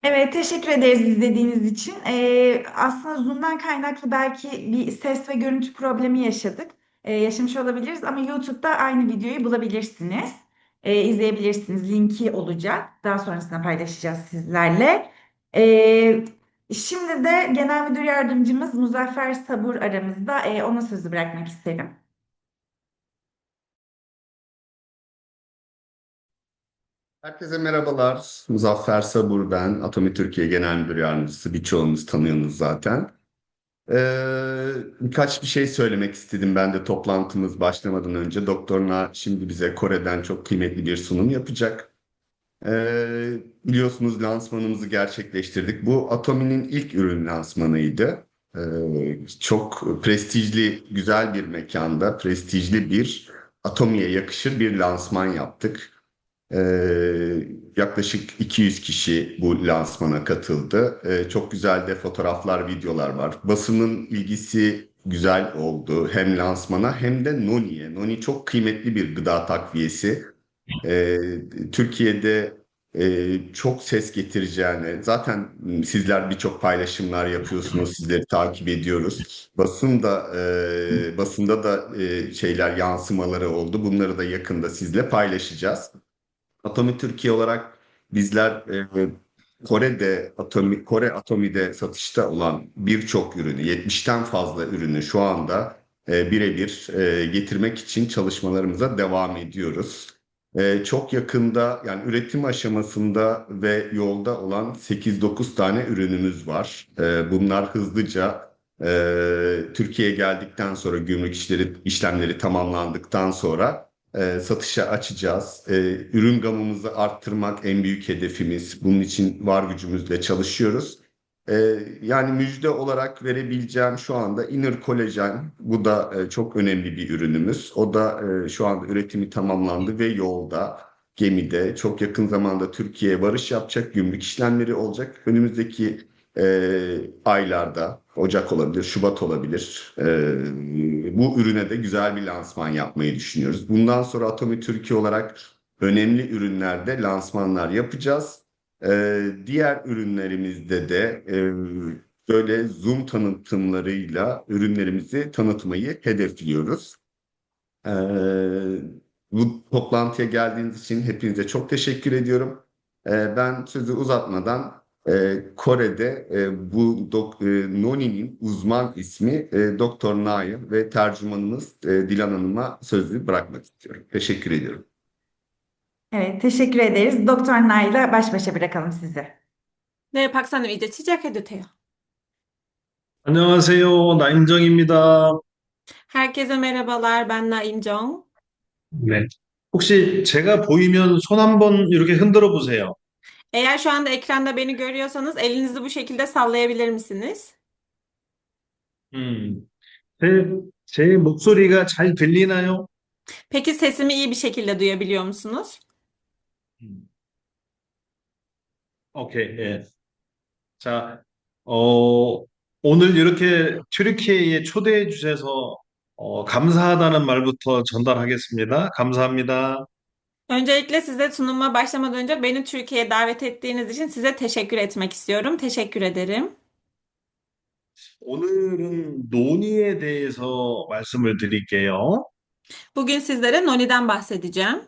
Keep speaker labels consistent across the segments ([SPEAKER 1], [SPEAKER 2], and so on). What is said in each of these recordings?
[SPEAKER 1] Evet, teşekkür ederiz izlediğiniz için. Aslında Zoom'dan kaynaklı belki bir ses ve görüntü problemi yaşadık. Yaşamış olabiliriz ama YouTube'da aynı videoyu bulabilirsiniz. İzleyebilirsiniz. Linki olacak. Daha sonrasında paylaşacağız sizlerle. Ee, Şimdi de Genel Müdür Yardımcımız Muzaffer Sabur aramızda. Ona sözü bırakmak isterim.
[SPEAKER 2] Herkese merhabalar. Muzaffer Sabur ben. Atomi Türkiye Genel Müdür Yardımcısı. Birçoğunuz tanıyorsunuz zaten. Birkaç bir şey söylemek istedim ben de toplantımız başlamadan önce. Doktor Na şimdi bize Kore'den çok kıymetli bir sunum yapacak. Biliyorsunuz lansmanımızı gerçekleştirdik. Bu Atomi'nin ilk ürün lansmanıydı. Çok prestijli, güzel bir mekanda, prestijli bir Atomi'ye yakışır bir lansman yaptık. Yaklaşık 200 kişi bu lansmana katıldı. Çok güzel de fotoğraflar, videolar var. Basının ilgisi güzel oldu hem lansmana hem de Noni'ye. Noni çok kıymetli bir gıda takviyesi. Ee, Türkiye'de çok ses getireceğini, zaten sizler birçok paylaşımlar yapıyorsunuz, sizleri takip ediyoruz. Basında da şeyler yansımaları oldu. Bunları da yakında sizle paylaşacağız. Atomi Türkiye olarak bizler Kore Atomi'de satışta olan birçok ürünü, 70'ten fazla ürünü şu anda birebir getirmek için çalışmalarımıza devam ediyoruz. Çok yakında yani üretim aşamasında ve yolda olan 8-9 tane ürünümüz var. Bunlar hızlıca Türkiye'ye geldikten sonra işlemleri tamamlandıktan sonra satışa açacağız. Ürün gamımızı arttırmak en büyük hedefimiz. Bunun için var gücümüzle çalışıyoruz. Yani müjde olarak verebileceğim şu anda Inner Kolajen. Bu da çok önemli bir ürünümüz. O da şu anda üretimi tamamlandı ve yolda, gemide çok yakın zamanda Türkiye'ye varış yapacak, gümrük işlemleri olacak. Önümüzdeki aylarda, Ocak olabilir, Şubat olabilir. Bu ürüne de güzel bir lansman yapmayı düşünüyoruz. Bundan sonra Atomi Türkiye olarak önemli ürünlerde lansmanlar yapacağız. Diğer ürünlerimizde de böyle Zoom tanıtımlarıyla ürünlerimizi tanıtmayı hedefliyoruz. Ee, Bu toplantıya geldiğiniz için hepinize çok teşekkür ediyorum. Ben sözü uzatmadan Kore'de Noni'nin uzman ismi Doktor Nail ve tercümanımız Dilan Hanım'a sözü bırakmak istiyorum. Teşekkür ediyorum.
[SPEAKER 1] Evet, teşekkür ederiz. Doktor Nail'le baş başa bırakalım sizi.
[SPEAKER 3] 네, 박사님 이제 시작해도 돼요.
[SPEAKER 4] 안녕하세요. 나임정입니다.
[SPEAKER 3] Herkese merhabalar, ben Naim정.
[SPEAKER 4] 네. 혹시 제가 보이면 손 한번 이렇게 흔들어 보세요.
[SPEAKER 3] Eğer şu anda ekranda beni görüyorsanız elinizi bu şekilde sallayabilir misiniz?
[SPEAKER 4] 음, 제, 제 목소리가 잘 들리나요?
[SPEAKER 3] Peki sesimi iyi bir şekilde duyabiliyor musunuz?
[SPEAKER 4] 음, 오케이, 예. 자, 어, 오늘 이렇게 튀르키예에 초대해 주셔서 감사하다는 말부터 전달하겠습니다. 감사합니다.
[SPEAKER 3] Öncelikle size sunuma başlamadan önce beni Türkiye'ye davet ettiğiniz için size teşekkür etmek istiyorum. Teşekkür ederim.
[SPEAKER 4] 오늘은 논의에 대해서 말씀을 드릴게요.
[SPEAKER 3] Bugün sizlere Noni'den bahsedeceğim.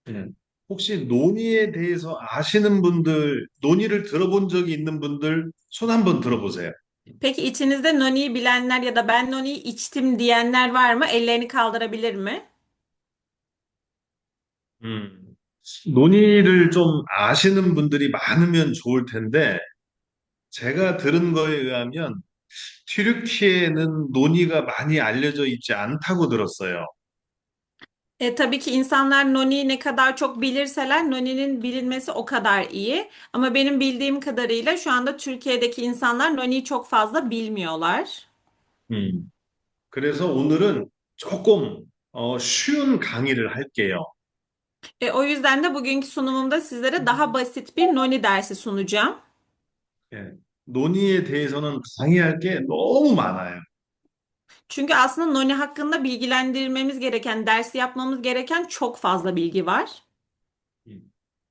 [SPEAKER 4] 네. 혹시 논의에 대해서 아시는 분들, 논의를 들어본 적이 있는 분들 손 한번 들어보세요.
[SPEAKER 3] Peki içinizde Noni'yi bilenler ya da ben Noni'yi içtim diyenler var mı? Ellerini kaldırabilir mi?
[SPEAKER 4] 음, 논의를 좀 아시는 분들이 많으면 좋을 텐데, 제가 들은 거에 의하면 튀르키예는 논의가 많이 알려져 있지 않다고 들었어요.
[SPEAKER 3] Tabii ki insanlar Noni'yi ne kadar çok bilirseler Noni'nin bilinmesi o kadar iyi. Ama benim bildiğim kadarıyla şu anda Türkiye'deki insanlar Noni'yi çok fazla bilmiyorlar.
[SPEAKER 4] 음, 그래서 오늘은 조금 쉬운 강의를 할게요.
[SPEAKER 3] O yüzden de bugünkü sunumumda sizlere daha basit bir Noni dersi sunacağım.
[SPEAKER 4] 예, 논의에 대해서는 강의할 게 너무 많아요.
[SPEAKER 3] Çünkü aslında Noni hakkında bilgilendirmemiz gereken, dersi yapmamız gereken çok fazla bilgi var.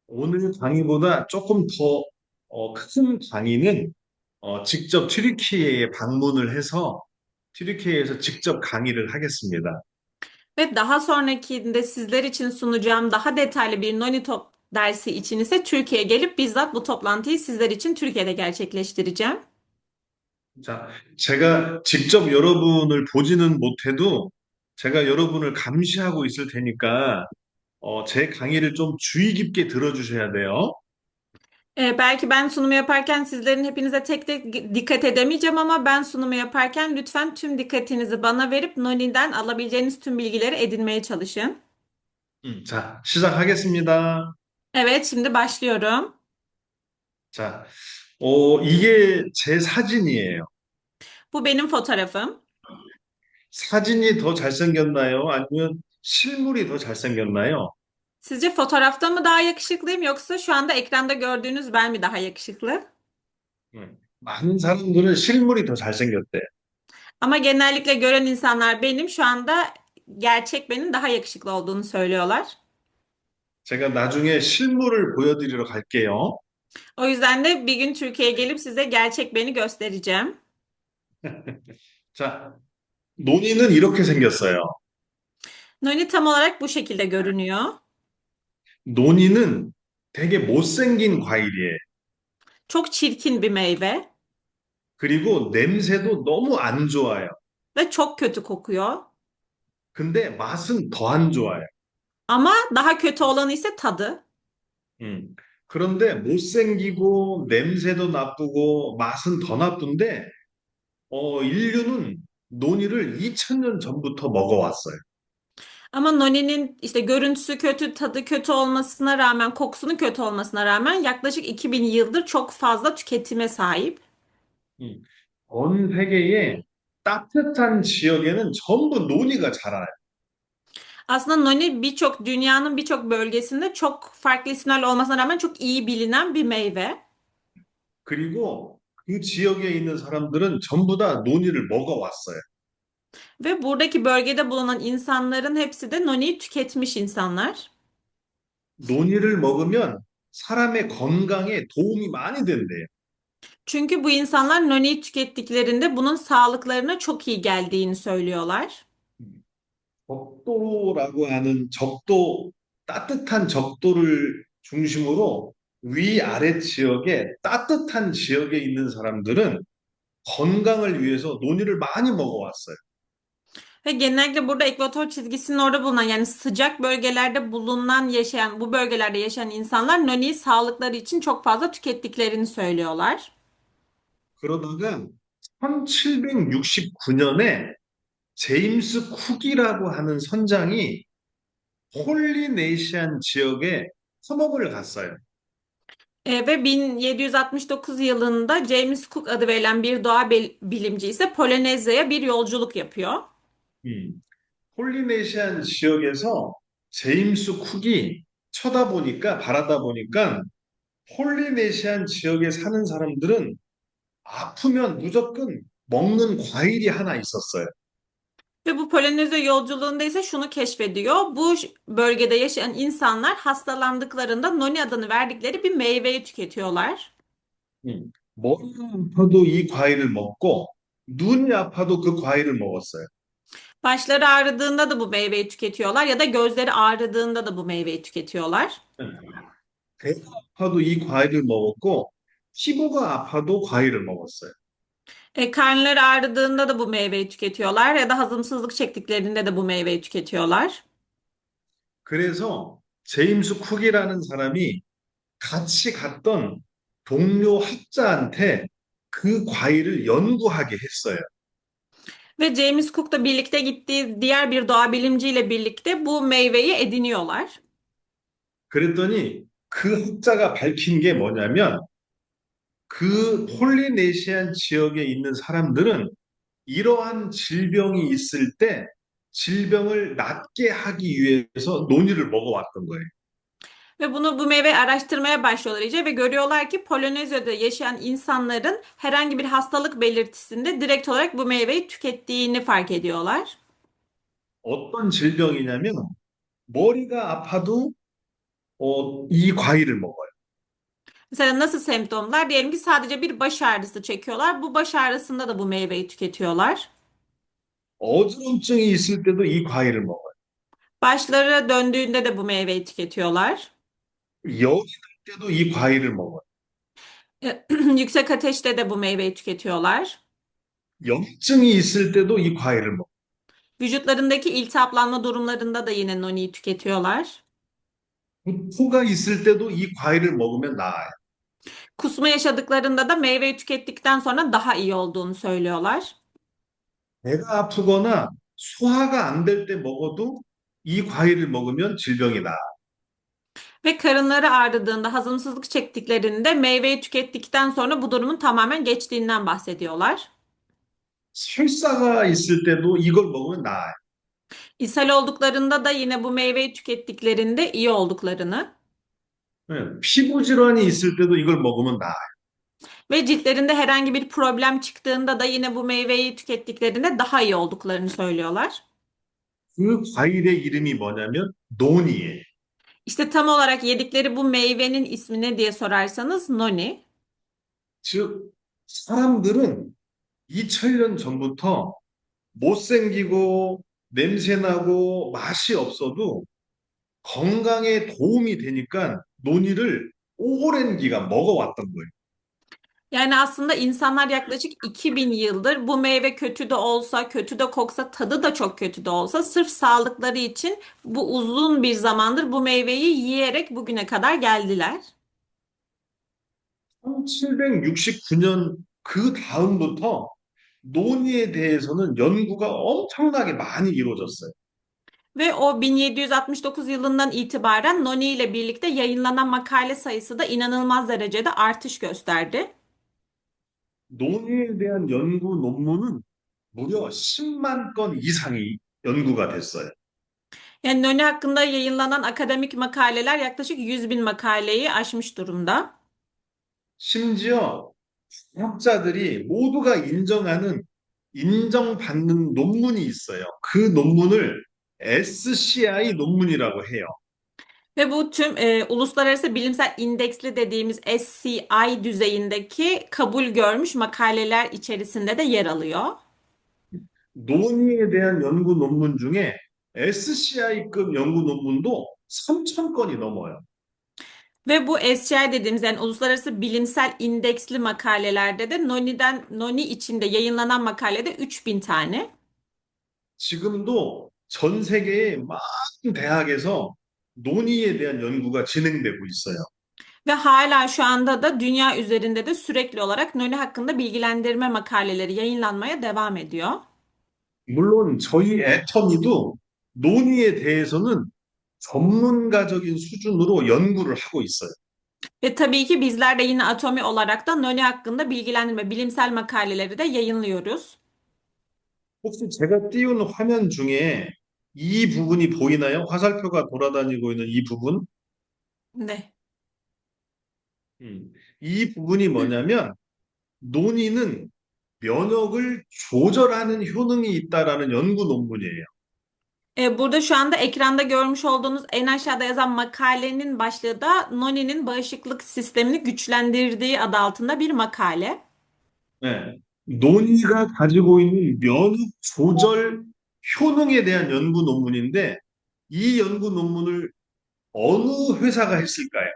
[SPEAKER 4] 오늘 강의보다 조금 더 큰 강의는 직접 튀르키예에 방문을 해서 튀르키예에서 직접 강의를 하겠습니다.
[SPEAKER 3] Ve daha sonrakinde sizler için sunacağım daha detaylı bir Noni Top dersi için ise Türkiye'ye gelip bizzat bu toplantıyı sizler için Türkiye'de gerçekleştireceğim.
[SPEAKER 4] 자, 제가 직접 여러분을 보지는 못해도 제가 여러분을 감시하고 있을 테니까 제 강의를 좀 주의 깊게 들어주셔야 돼요.
[SPEAKER 3] Belki ben sunumu yaparken sizlerin hepinize tek tek dikkat edemeyeceğim ama ben sunumu yaparken lütfen tüm dikkatinizi bana verip Noni'den alabileceğiniz tüm bilgileri edinmeye çalışın.
[SPEAKER 4] 자, 시작하겠습니다.
[SPEAKER 3] Evet, şimdi başlıyorum.
[SPEAKER 4] 자, 이게 제 사진이에요.
[SPEAKER 3] Bu benim fotoğrafım.
[SPEAKER 4] 사진이 더 잘생겼나요? 아니면 실물이 더 잘생겼나요?
[SPEAKER 3] Sizce fotoğrafta mı daha yakışıklıyım yoksa şu anda ekranda gördüğünüz ben mi daha yakışıklı?
[SPEAKER 4] 많은 사람들은 실물이 더 잘생겼대.
[SPEAKER 3] Ama genellikle gören insanlar benim şu anda gerçek benim daha yakışıklı olduğunu söylüyorlar.
[SPEAKER 4] 제가 나중에 실물을 보여드리러 갈게요.
[SPEAKER 3] O yüzden de bir gün Türkiye'ye gelip size gerçek beni göstereceğim.
[SPEAKER 4] 자, 논이는 이렇게 생겼어요.
[SPEAKER 3] Noni tam olarak bu şekilde görünüyor.
[SPEAKER 4] 논이는 되게 못생긴 과일이에요.
[SPEAKER 3] Çok çirkin bir meyve
[SPEAKER 4] 그리고 냄새도 너무 안 좋아요.
[SPEAKER 3] ve çok kötü kokuyor.
[SPEAKER 4] 근데 맛은 더 안 좋아요.
[SPEAKER 3] Ama daha kötü olanı ise tadı.
[SPEAKER 4] 음. 그런데 못생기고 냄새도 나쁘고 맛은 더 나쁜데 인류는 논이를 2000년 전부터 먹어왔어요.
[SPEAKER 3] Ama Noni'nin işte görüntüsü kötü, tadı kötü olmasına rağmen, kokusunun kötü olmasına rağmen yaklaşık 2000 yıldır çok fazla tüketime sahip.
[SPEAKER 4] 음. 전 세계의 따뜻한 지역에는 전부 논이가 자라요.
[SPEAKER 3] Aslında Noni dünyanın birçok bölgesinde çok farklı isimlerle olmasına rağmen çok iyi bilinen bir meyve.
[SPEAKER 4] 그리고 그 지역에 있는 사람들은 전부 다 논이를 먹어왔어요.
[SPEAKER 3] Ve buradaki bölgede bulunan insanların hepsi de Noni'yi tüketmiş insanlar.
[SPEAKER 4] 논이를 먹으면 사람의 건강에 도움이 많이 된대요.
[SPEAKER 3] Çünkü bu insanlar Noni'yi tükettiklerinde bunun sağlıklarına çok iyi geldiğini söylüyorlar.
[SPEAKER 4] 적도라고 하는 적도, 따뜻한 적도를 중심으로 위아래 지역에 따뜻한 지역에 있는 사람들은 건강을 위해서 논이를 많이 먹어왔어요.
[SPEAKER 3] Ve genellikle burada ekvator çizgisinin orada bulunan yani sıcak bölgelerde bu bölgelerde yaşayan insanlar Noni'yi sağlıkları için çok fazla tükettiklerini söylüyorlar.
[SPEAKER 4] 그러다가 1769년에 제임스 쿡이라고 하는 선장이 폴리네시안 지역에 탐험을 갔어요.
[SPEAKER 3] Ve 1769 yılında James Cook adı verilen bir bilimci ise Polinezya'ya bir yolculuk yapıyor.
[SPEAKER 4] 폴리네시안 지역에서 제임스 쿡이 바라다 보니까 폴리네시안 지역에 사는 사람들은 아프면 무조건 먹는 과일이 하나 있었어요.
[SPEAKER 3] Ve bu Polinezya yolculuğunda ise şunu keşfediyor. Bu bölgede yaşayan insanlar hastalandıklarında Noni adını verdikleri bir meyveyi tüketiyorlar.
[SPEAKER 4] 머리가 아파도 이 과일을 먹고 눈이 아파도 그 과일을 먹었어요.
[SPEAKER 3] Başları ağrıdığında da bu meyveyi tüketiyorlar ya da gözleri ağrıdığında da bu meyveyi tüketiyorlar.
[SPEAKER 4] 배가 아파도 이 과일을 먹었고 피부가 아파도 과일을 먹었어요.
[SPEAKER 3] Karnları ağrıdığında da bu meyveyi tüketiyorlar ya da hazımsızlık çektiklerinde de bu meyveyi tüketiyorlar.
[SPEAKER 4] 그래서 제임스 쿡이라는 사람이 같이 갔던 동료 학자한테 그 과일을 연구하게 했어요.
[SPEAKER 3] Ve James Cook'la birlikte gittiği diğer bir doğa bilimciyle birlikte bu meyveyi ediniyorlar.
[SPEAKER 4] 그랬더니 그 학자가 밝힌 게 뭐냐면 그 폴리네시안 지역에 있는 사람들은 이러한 질병이 있을 때 질병을 낫게 하기 위해서 논이를 먹어왔던 거예요.
[SPEAKER 3] Ve bu meyveyi araştırmaya başlıyorlar iyice ve görüyorlar ki Polinezya'da yaşayan insanların herhangi bir hastalık belirtisinde direkt olarak bu meyveyi tükettiğini fark ediyorlar.
[SPEAKER 4] 어떤 질병이냐면 머리가 아파도 이 과일을 먹어요.
[SPEAKER 3] Mesela nasıl semptomlar? Diyelim ki sadece bir baş ağrısı çekiyorlar. Bu baş ağrısında da bu meyveyi tüketiyorlar.
[SPEAKER 4] 어지럼증이 있을 때도 이 과일을 먹어요.
[SPEAKER 3] Başları döndüğünde de bu meyveyi tüketiyorlar.
[SPEAKER 4] 열이 날 때도 이 과일을 먹어요.
[SPEAKER 3] Yüksek ateşte de bu meyveyi tüketiyorlar.
[SPEAKER 4] 염증이 있을 때도 이 과일을 먹어요.
[SPEAKER 3] Vücutlarındaki iltihaplanma durumlarında da yine noniyi tüketiyorlar.
[SPEAKER 4] 구토가 있을 때도 이 과일을 먹으면 나아요.
[SPEAKER 3] Kusma yaşadıklarında da meyveyi tükettikten sonra daha iyi olduğunu söylüyorlar.
[SPEAKER 4] 배가 아프거나 소화가 안 될 때 먹어도 이 과일을 먹으면 질병이 나아요.
[SPEAKER 3] Ve karınları ağrıdığında, hazımsızlık çektiklerinde meyveyi tükettikten sonra bu durumun tamamen geçtiğinden bahsediyorlar.
[SPEAKER 4] 설사가 있을 때도 이걸 먹으면 나아요.
[SPEAKER 3] İshal olduklarında da yine bu meyveyi tükettiklerinde iyi olduklarını
[SPEAKER 4] 피부 질환이 있을 때도 이걸 먹으면 나아요.
[SPEAKER 3] ve ciltlerinde herhangi bir problem çıktığında da yine bu meyveyi tükettiklerinde daha iyi olduklarını söylüyorlar.
[SPEAKER 4] 그 과일의 이름이 뭐냐면 논이에요.
[SPEAKER 3] İşte tam olarak yedikleri bu meyvenin ismi ne diye sorarsanız noni.
[SPEAKER 4] 즉, 사람들은 2000년 전부터 못생기고 냄새나고 맛이 없어도 건강에 도움이 되니까 논이를 오랜 기간 먹어왔던 거예요.
[SPEAKER 3] Yani aslında insanlar yaklaşık 2000 yıldır bu meyve kötü de olsa, kötü de koksa, tadı da çok kötü de olsa sırf sağlıkları için bu uzun bir zamandır bu meyveyi yiyerek bugüne kadar geldiler.
[SPEAKER 4] 1769년 그 다음부터 논이에 대해서는 연구가 엄청나게 많이 이루어졌어요.
[SPEAKER 3] Ve o 1769 yılından itibaren Noni ile birlikte yayınlanan makale sayısı da inanılmaz derecede artış gösterdi.
[SPEAKER 4] 논의에 대한 연구 논문은 무려 10만 건 이상이 연구가 됐어요.
[SPEAKER 3] Yani Noni hakkında yayınlanan akademik makaleler yaklaşık 100 bin makaleyi aşmış durumda.
[SPEAKER 4] 심지어 학자들이 모두가 인정받는 논문이 있어요. 그 논문을 SCI 논문이라고 해요.
[SPEAKER 3] Ve bu tüm uluslararası bilimsel indeksli dediğimiz SCI düzeyindeki kabul görmüş makaleler içerisinde de yer alıyor.
[SPEAKER 4] 논의에 대한 연구 논문 중에 SCI급 연구 논문도 3천 건이 넘어요.
[SPEAKER 3] Ve bu SCI dediğimiz yani uluslararası bilimsel indeksli makalelerde de Noni içinde yayınlanan makalede 3000 tane.
[SPEAKER 4] 지금도 전 세계의 많은 대학에서 논의에 대한 연구가 진행되고 있어요.
[SPEAKER 3] Ve hala şu anda da dünya üzerinde de sürekli olarak Noni hakkında bilgilendirme makaleleri yayınlanmaya devam ediyor.
[SPEAKER 4] 물론 저희 애터미도 논의에 대해서는 전문가적인 수준으로 연구를 하고 있어요.
[SPEAKER 3] Ve tabii ki bizler de yine Atomi olarak da Noni hakkında bilgilendirme, bilimsel makaleleri de yayınlıyoruz.
[SPEAKER 4] 혹시 제가 띄운 화면 중에 이 부분이 보이나요? 화살표가 돌아다니고 있는 이 부분?
[SPEAKER 3] Ne?
[SPEAKER 4] 이 부분이 뭐냐면 논의는 면역을 조절하는 효능이 있다라는 연구 논문이에요.
[SPEAKER 3] Burada şu anda ekranda görmüş olduğunuz en aşağıda yazan makalenin başlığı da Noni'nin bağışıklık sistemini güçlendirdiği adı altında bir makale.
[SPEAKER 4] 네. 논의가 가지고 있는 면역 조절 효능에 대한 연구 논문인데 이 연구 논문을 어느 회사가 했을까요?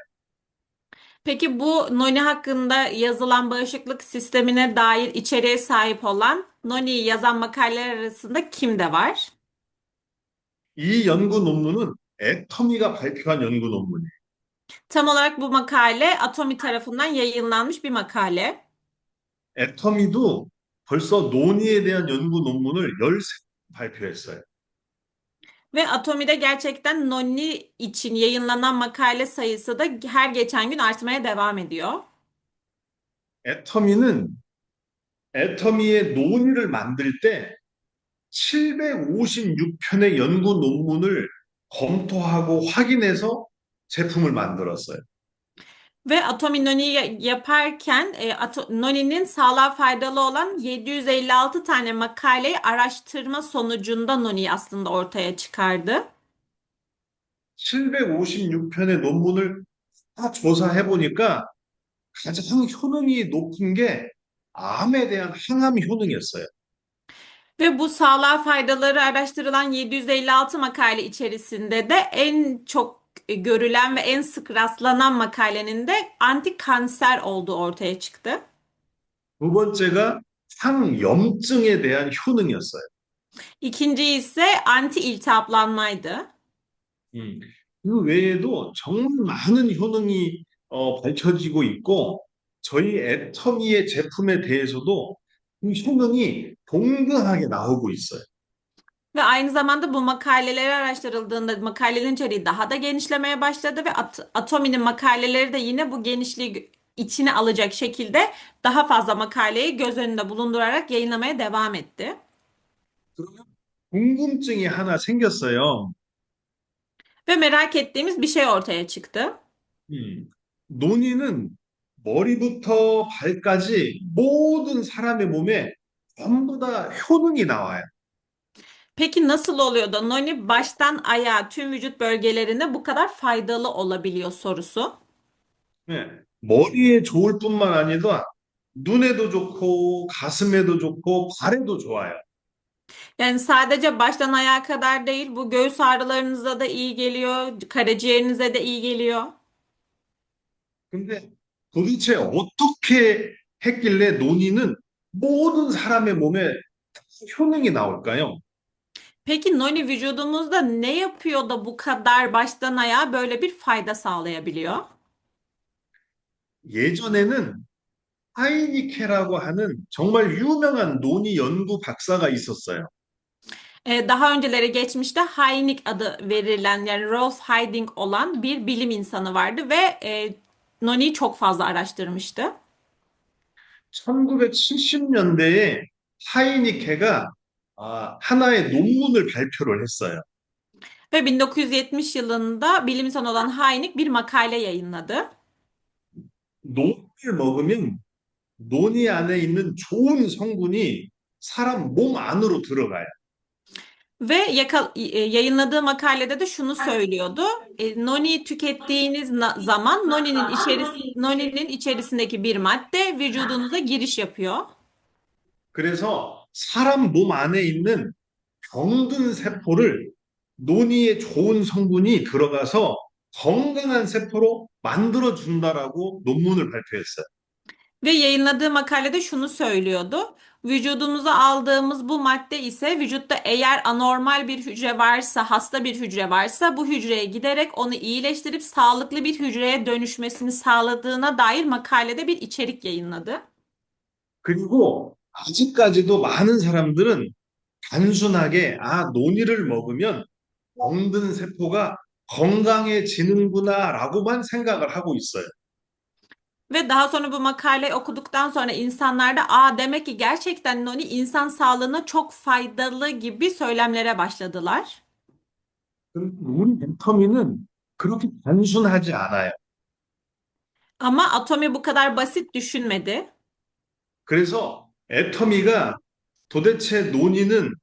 [SPEAKER 3] Peki bu Noni hakkında yazılan bağışıklık sistemine dair içeriğe sahip olan Noni'yi yazan makaleler arasında kim de var?
[SPEAKER 4] 이 연구 논문은 애터미가 발표한 연구 논문이에요.
[SPEAKER 3] Tam olarak bu makale Atomi tarafından yayınlanmış bir makale.
[SPEAKER 4] 애터미도 벌써 논의에 대한 연구 논문을 13개 발표했어요.
[SPEAKER 3] Ve Atomi'de gerçekten Noni için yayınlanan makale sayısı da her geçen gün artmaya devam ediyor.
[SPEAKER 4] 애터미는 애터미의 논의를 만들 때 756편의 연구 논문을 검토하고 확인해서 제품을 만들었어요.
[SPEAKER 3] Ve Atomi Noni'yi yaparken Noni'nin sağlığa faydalı olan 756 tane makaleyi araştırma sonucunda Noni'yi aslında ortaya çıkardı.
[SPEAKER 4] 756편의 논문을 다 조사해 보니까 가장 효능이 높은 게 암에 대한 항암 효능이었어요.
[SPEAKER 3] Ve bu sağlığa faydaları araştırılan 756 makale içerisinde de en çok görülen ve en sık rastlanan makalenin de anti kanser olduğu ortaya çıktı.
[SPEAKER 4] 두 번째가 항염증에 대한 효능이었어요.
[SPEAKER 3] İkinci ise anti iltihaplanmaydı.
[SPEAKER 4] 음, 그 외에도 정말 많은 효능이 밝혀지고 있고, 저희 애터미의 제품에 대해서도 그 효능이 동등하게 나오고 있어요.
[SPEAKER 3] Ve aynı zamanda bu makaleleri araştırıldığında makalelerin içeriği daha da genişlemeye başladı ve Atomi'nin makaleleri de yine bu genişliği içine alacak şekilde daha fazla makaleyi göz önünde bulundurarak yayınlamaya devam etti.
[SPEAKER 4] 그러면 궁금증이 하나 생겼어요.
[SPEAKER 3] Ve merak ettiğimiz bir şey ortaya çıktı.
[SPEAKER 4] 논의는 머리부터 발까지 모든 사람의 몸에 전부 다 효능이 나와요.
[SPEAKER 3] Peki nasıl oluyor da noni baştan ayağa tüm vücut bölgelerinde bu kadar faydalı olabiliyor sorusu.
[SPEAKER 4] 네, 머리에 좋을 뿐만 아니라 눈에도 좋고 가슴에도 좋고 발에도 좋아요.
[SPEAKER 3] Yani sadece baştan ayağa kadar değil, bu göğüs ağrılarınıza da iyi geliyor, karaciğerinize de iyi geliyor.
[SPEAKER 4] 근데 도대체 어떻게 했길래 논의는 모든 사람의 몸에 효능이 나올까요?
[SPEAKER 3] Peki noni vücudumuzda ne yapıyor da bu kadar baştan ayağa böyle bir fayda sağlayabiliyor?
[SPEAKER 4] 예전에는 하이니케라고 하는 정말 유명한 논의 연구 박사가 있었어요.
[SPEAKER 3] Daha önceleri geçmişte Hynek adı verilen yani Rolf Hyding olan bir bilim insanı vardı ve noniyi çok fazla araştırmıştı.
[SPEAKER 4] 1970년대에 하이니케가 하나의 논문을 발표를 했어요.
[SPEAKER 3] Ve 1970 yılında bilim insanı olan Hynek bir makale yayınladı.
[SPEAKER 4] 논을 먹으면 논이 안에 있는 좋은 성분이 사람 몸 안으로 들어가요.
[SPEAKER 3] Ve yayınladığı makalede de şunu söylüyordu. Noni tükettiğiniz zaman noninin içerisindeki bir madde vücudunuza giriş yapıyor.
[SPEAKER 4] 그래서 사람 몸 안에 있는 병든 세포를 논이에 좋은 성분이 들어가서 건강한 세포로 만들어 준다라고 논문을 발표했어요.
[SPEAKER 3] Ve yayınladığı makalede şunu söylüyordu. Vücudumuza aldığımız bu madde ise vücutta eğer anormal bir hücre varsa, hasta bir hücre varsa bu hücreye giderek onu iyileştirip sağlıklı bir hücreye dönüşmesini sağladığına dair makalede bir içerik yayınladı.
[SPEAKER 4] 그리고 아직까지도 많은 사람들은 단순하게 논이를 먹으면 병든 세포가 건강해지는구나라고만 생각을 하고 있어요.
[SPEAKER 3] Ve daha sonra bu makaleyi okuduktan sonra insanlarda demek ki gerçekten noni insan sağlığına çok faydalı gibi söylemlere başladılar.
[SPEAKER 4] 우리 애터미는 그렇게 단순하지 않아요.
[SPEAKER 3] Ama Atomi bu kadar basit düşünmedi.
[SPEAKER 4] 그래서 애터미가 도대체 논의는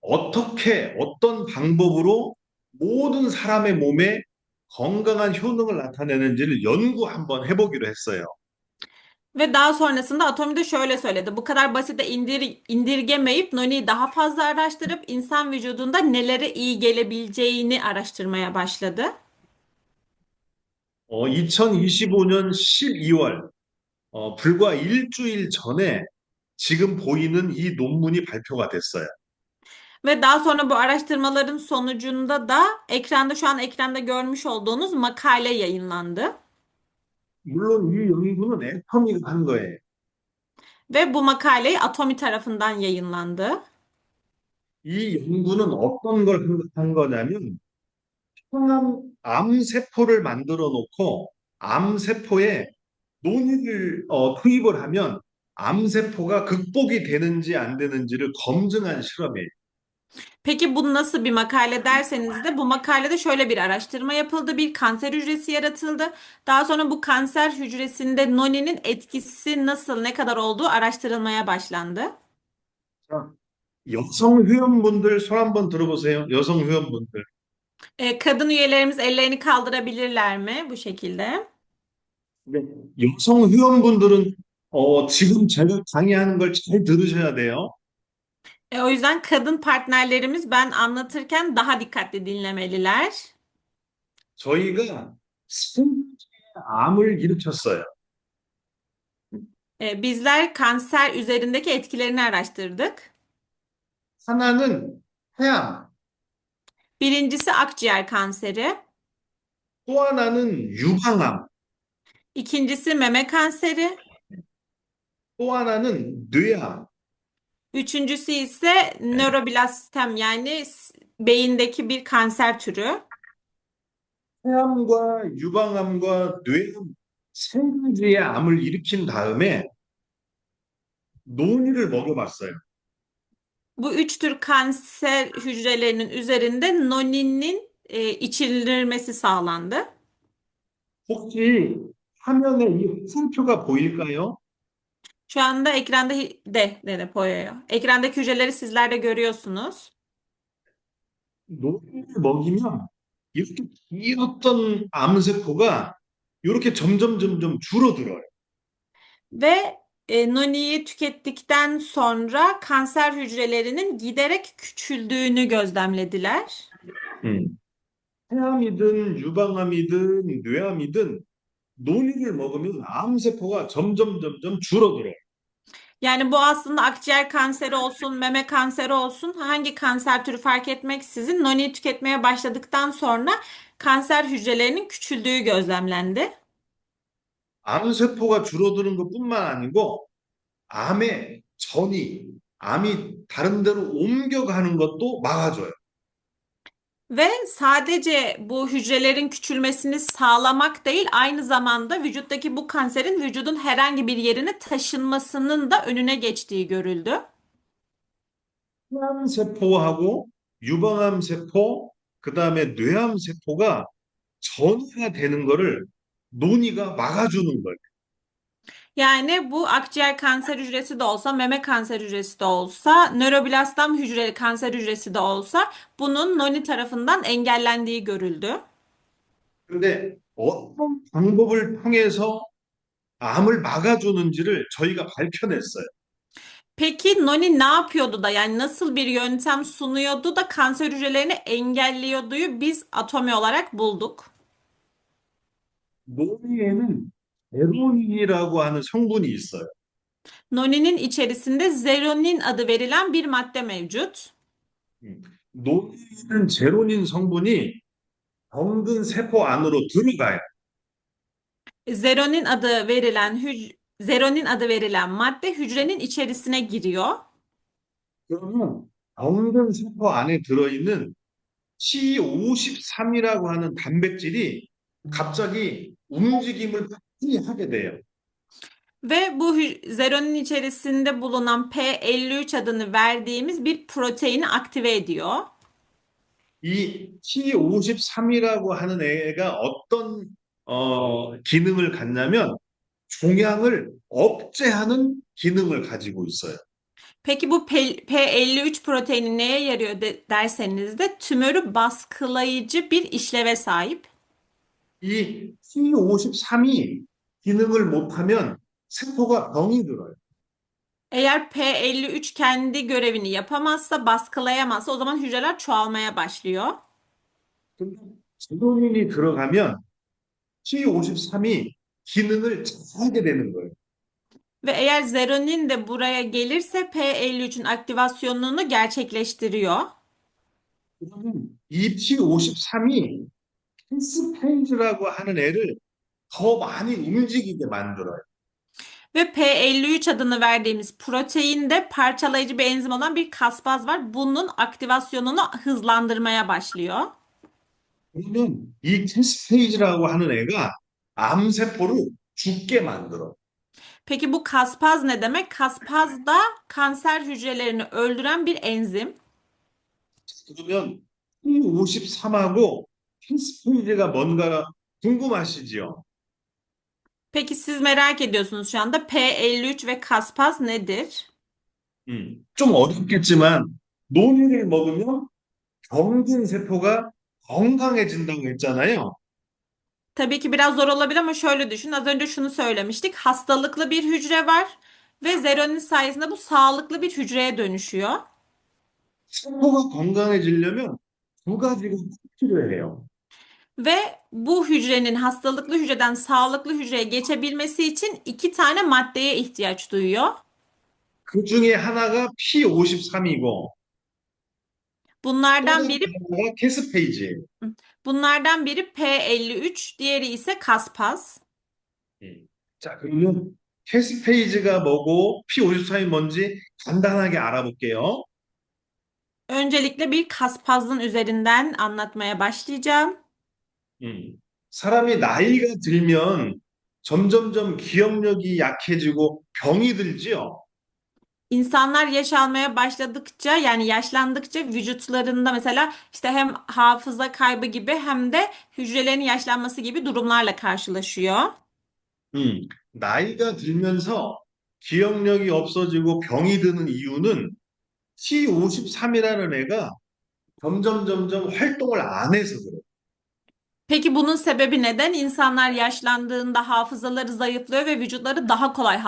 [SPEAKER 4] 어떻게, 어떤 방법으로 모든 사람의 몸에 건강한 효능을 나타내는지를 연구 한번 해보기로 했어요.
[SPEAKER 3] Ve daha sonrasında Atomi de şöyle söyledi. Bu kadar basite indirgemeyip Noni'yi daha fazla araştırıp insan vücudunda nelere iyi gelebileceğini araştırmaya başladı.
[SPEAKER 4] 2025년 12월, 불과 일주일 전에 지금 보이는 이 논문이 발표가 됐어요.
[SPEAKER 3] Ve daha sonra bu araştırmaların sonucunda da şu an ekranda görmüş olduğunuz makale yayınlandı.
[SPEAKER 4] 물론 이 연구는 애터미가 한 거예요.
[SPEAKER 3] Ve bu makaleyi Atomi tarafından yayınlandı.
[SPEAKER 4] 이 연구는 어떤 걸 한 거냐면 암 세포를 만들어 놓고 암 세포에 논의를 투입을 하면 암 세포가 극복이 되는지 안 되는지를 검증한 실험이에요.
[SPEAKER 3] Peki bu nasıl bir makale derseniz de bu makalede şöyle bir araştırma yapıldı. Bir kanser hücresi yaratıldı. Daha sonra bu kanser hücresinde noninin etkisi nasıl, ne kadar olduğu araştırılmaya başlandı.
[SPEAKER 4] 자, 여성 회원분들 손 한번 들어보세요. 여성 회원분들.
[SPEAKER 3] Kadın üyelerimiz ellerini kaldırabilirler mi bu şekilde?
[SPEAKER 4] 근데 여성 회원분들은 지금 제가 강의하는 걸 잘 들으셔야 돼요.
[SPEAKER 3] O yüzden kadın partnerlerimiz ben anlatırken daha dikkatli dinlemeliler.
[SPEAKER 4] 저희가 생체의 암을 일으켰어요.
[SPEAKER 3] Bizler kanser üzerindeki etkilerini araştırdık.
[SPEAKER 4] 하나는 폐암,
[SPEAKER 3] Birincisi akciğer kanseri,
[SPEAKER 4] 또 하나는 유방암,
[SPEAKER 3] ikincisi meme kanseri,
[SPEAKER 4] 또 하나는 뇌암.
[SPEAKER 3] üçüncüsü ise nöroblastem yani beyindeki bir kanser türü.
[SPEAKER 4] 폐암과 유방암과 뇌암 세 가지의 암을 일으킨 다음에 논이를 먹여봤어요.
[SPEAKER 3] Bu üç tür kanser hücrelerinin üzerinde noninin içirilmesi sağlandı.
[SPEAKER 4] 혹시 화면에 이 화살표가 보일까요?
[SPEAKER 3] Şu anda ekranda de boyuyor. Ekrandaki hücreleri sizler de görüyorsunuz.
[SPEAKER 4] 논이를 먹이면 이렇게 길었던 암세포가 이렇게 점점 줄어들어요.
[SPEAKER 3] Ve noniyi tükettikten sonra kanser hücrelerinin giderek küçüldüğünü gözlemlediler.
[SPEAKER 4] 음. 폐암이든 유방암이든 뇌암이든 논이를 먹으면 암세포가 점점 줄어들어요.
[SPEAKER 3] Yani bu aslında akciğer kanseri olsun, meme kanseri olsun, hangi kanser türü fark etmeksizin noniyi tüketmeye başladıktan sonra kanser hücrelerinin küçüldüğü gözlemlendi.
[SPEAKER 4] 암세포가 줄어드는 것뿐만 아니고 암의 전이, 암이 다른 데로 옮겨가는 것도 막아줘요.
[SPEAKER 3] Ve sadece bu hücrelerin küçülmesini sağlamak değil, aynı zamanda vücuttaki bu kanserin vücudun herhangi bir yerine taşınmasının da önüne geçtiği görüldü.
[SPEAKER 4] 폐암세포하고 유방암세포, 그 다음에 뇌암세포가 전이가 되는 거를 논이가 막아주는 거예요.
[SPEAKER 3] Yani bu akciğer kanser hücresi de olsa, meme kanser hücresi de olsa, nöroblastam hücre kanser hücresi de olsa bunun noni tarafından engellendiği görüldü.
[SPEAKER 4] 근데 어떤 방법을 통해서 암을 막아주는지를 저희가 밝혀냈어요.
[SPEAKER 3] Peki noni ne yapıyordu da yani nasıl bir yöntem sunuyordu da kanser hücrelerini engelliyorduyu biz atomi olarak bulduk.
[SPEAKER 4] 논이에는 에로닌이라고 하는 성분이 있어요.
[SPEAKER 3] Noninin içerisinde zeronin adı verilen bir madde mevcut.
[SPEAKER 4] 논이는 제로닌 성분이 병든 세포 안으로 들어가요.
[SPEAKER 3] Zeronin adı verilen madde hücrenin içerisine giriyor.
[SPEAKER 4] 그러면 병든 세포 안에 들어있는 C53이라고 하는 단백질이 갑자기 움직임을 빨리 하게 돼요.
[SPEAKER 3] Ve bu zeronin içerisinde bulunan P53 adını verdiğimiz bir proteini aktive ediyor.
[SPEAKER 4] 이 C53이라고 하는 애가 어떤 기능을 갖냐면 종양을 억제하는 기능을 가지고 있어요.
[SPEAKER 3] Peki bu P53 proteini neye yarıyor derseniz de tümörü baskılayıcı bir işleve sahip.
[SPEAKER 4] 이 C53이 기능을 못하면 세포가 병이 들어요.
[SPEAKER 3] Eğer P53 kendi görevini yapamazsa, baskılayamazsa o zaman hücreler çoğalmaya başlıyor.
[SPEAKER 4] 근데 제로닌이 들어가면 C53이 기능을 잘하게 되는 거예요.
[SPEAKER 3] Ve eğer zeronin de buraya gelirse P53'ün aktivasyonunu gerçekleştiriyor.
[SPEAKER 4] 그러면 이 P53이 패스페이지라고 하는 애를 더 많이 움직이게 만들어요.
[SPEAKER 3] Ve P53 adını verdiğimiz proteinde parçalayıcı bir enzim olan bir kaspaz var. Bunun aktivasyonunu hızlandırmaya başlıyor.
[SPEAKER 4] 그러면 이 패스페이지라고 하는 애가 암세포를 죽게 만들어.
[SPEAKER 3] Peki bu kaspaz ne demek? Kaspaz da kanser hücrelerini öldüren bir enzim.
[SPEAKER 4] 그러면 P53하고 패스페이지가 뭔가 궁금하시죠?
[SPEAKER 3] Peki siz merak ediyorsunuz şu anda P53 ve kaspaz nedir?
[SPEAKER 4] 좀 어렵겠지만 논이를 먹으면 병든 세포가 건강해진다고 했잖아요.
[SPEAKER 3] Tabii ki biraz zor olabilir ama şöyle düşün. Az önce şunu söylemiştik. Hastalıklı bir hücre var ve zeronin sayesinde bu sağlıklı bir hücreye dönüşüyor.
[SPEAKER 4] 세포가 건강해지려면 두 가지가 꼭 필요해요.
[SPEAKER 3] Ve bu hücrenin hastalıklı hücreden sağlıklı hücreye geçebilmesi için iki tane maddeye ihtiyaç duyuyor.
[SPEAKER 4] 그 중에 하나가 P53이고 또
[SPEAKER 3] Bunlardan
[SPEAKER 4] 다른
[SPEAKER 3] biri
[SPEAKER 4] 하나가 캐스페이지예요.
[SPEAKER 3] bunlardan biri P53, diğeri ise kaspaz.
[SPEAKER 4] 예. 자, 그러면 캐스페이지가 뭐고 P53이 뭔지 간단하게 알아볼게요.
[SPEAKER 3] Öncelikle bir kaspazın üzerinden anlatmaya başlayacağım.
[SPEAKER 4] 사람이 나이가 들면 점점점 기억력이 약해지고 병이 들지요.
[SPEAKER 3] İnsanlar yaş almaya başladıkça yani yaşlandıkça vücutlarında mesela işte hem hafıza kaybı gibi hem de hücrelerin yaşlanması gibi durumlarla karşılaşıyor.
[SPEAKER 4] 나이가 들면서 기억력이 없어지고 병이 드는 이유는 T53이라는 애가 점점 활동을 안 해서 그래요.
[SPEAKER 3] Peki bunun sebebi neden? İnsanlar yaşlandığında hafızaları zayıflıyor ve vücutları daha kolay
[SPEAKER 4] 예.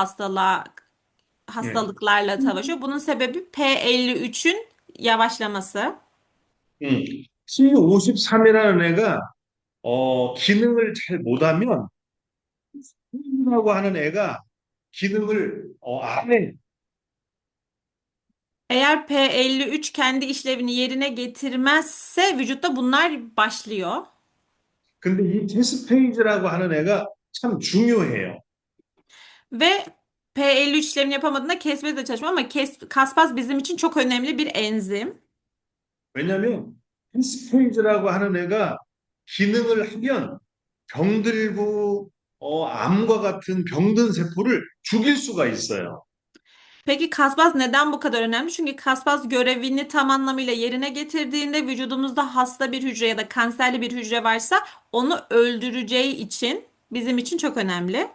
[SPEAKER 3] hastalıklarla savaşıyor. Bunun sebebi P53'ün yavaşlaması.
[SPEAKER 4] T53이라는 애가 기능을 잘 못하면 T라고 하는 애가 기능을 안 해.
[SPEAKER 3] Eğer P53 kendi işlevini yerine getirmezse vücutta bunlar başlıyor.
[SPEAKER 4] 근데 이 캐스페이지라고 하는 애가 참 중요해요.
[SPEAKER 3] Ve P53 işlemini yapamadığında kesmesi de çalışmıyor ama kaspaz bizim için çok önemli bir enzim.
[SPEAKER 4] 왜냐하면 캐스페이지라고 하는 애가 기능을 하면 병들고 암과 같은 병든 세포를 죽일 수가 있어요.
[SPEAKER 3] Peki kaspaz neden bu kadar önemli? Çünkü kaspaz görevini tam anlamıyla yerine getirdiğinde vücudumuzda hasta bir hücre ya da kanserli bir hücre varsa onu öldüreceği için bizim için çok önemli.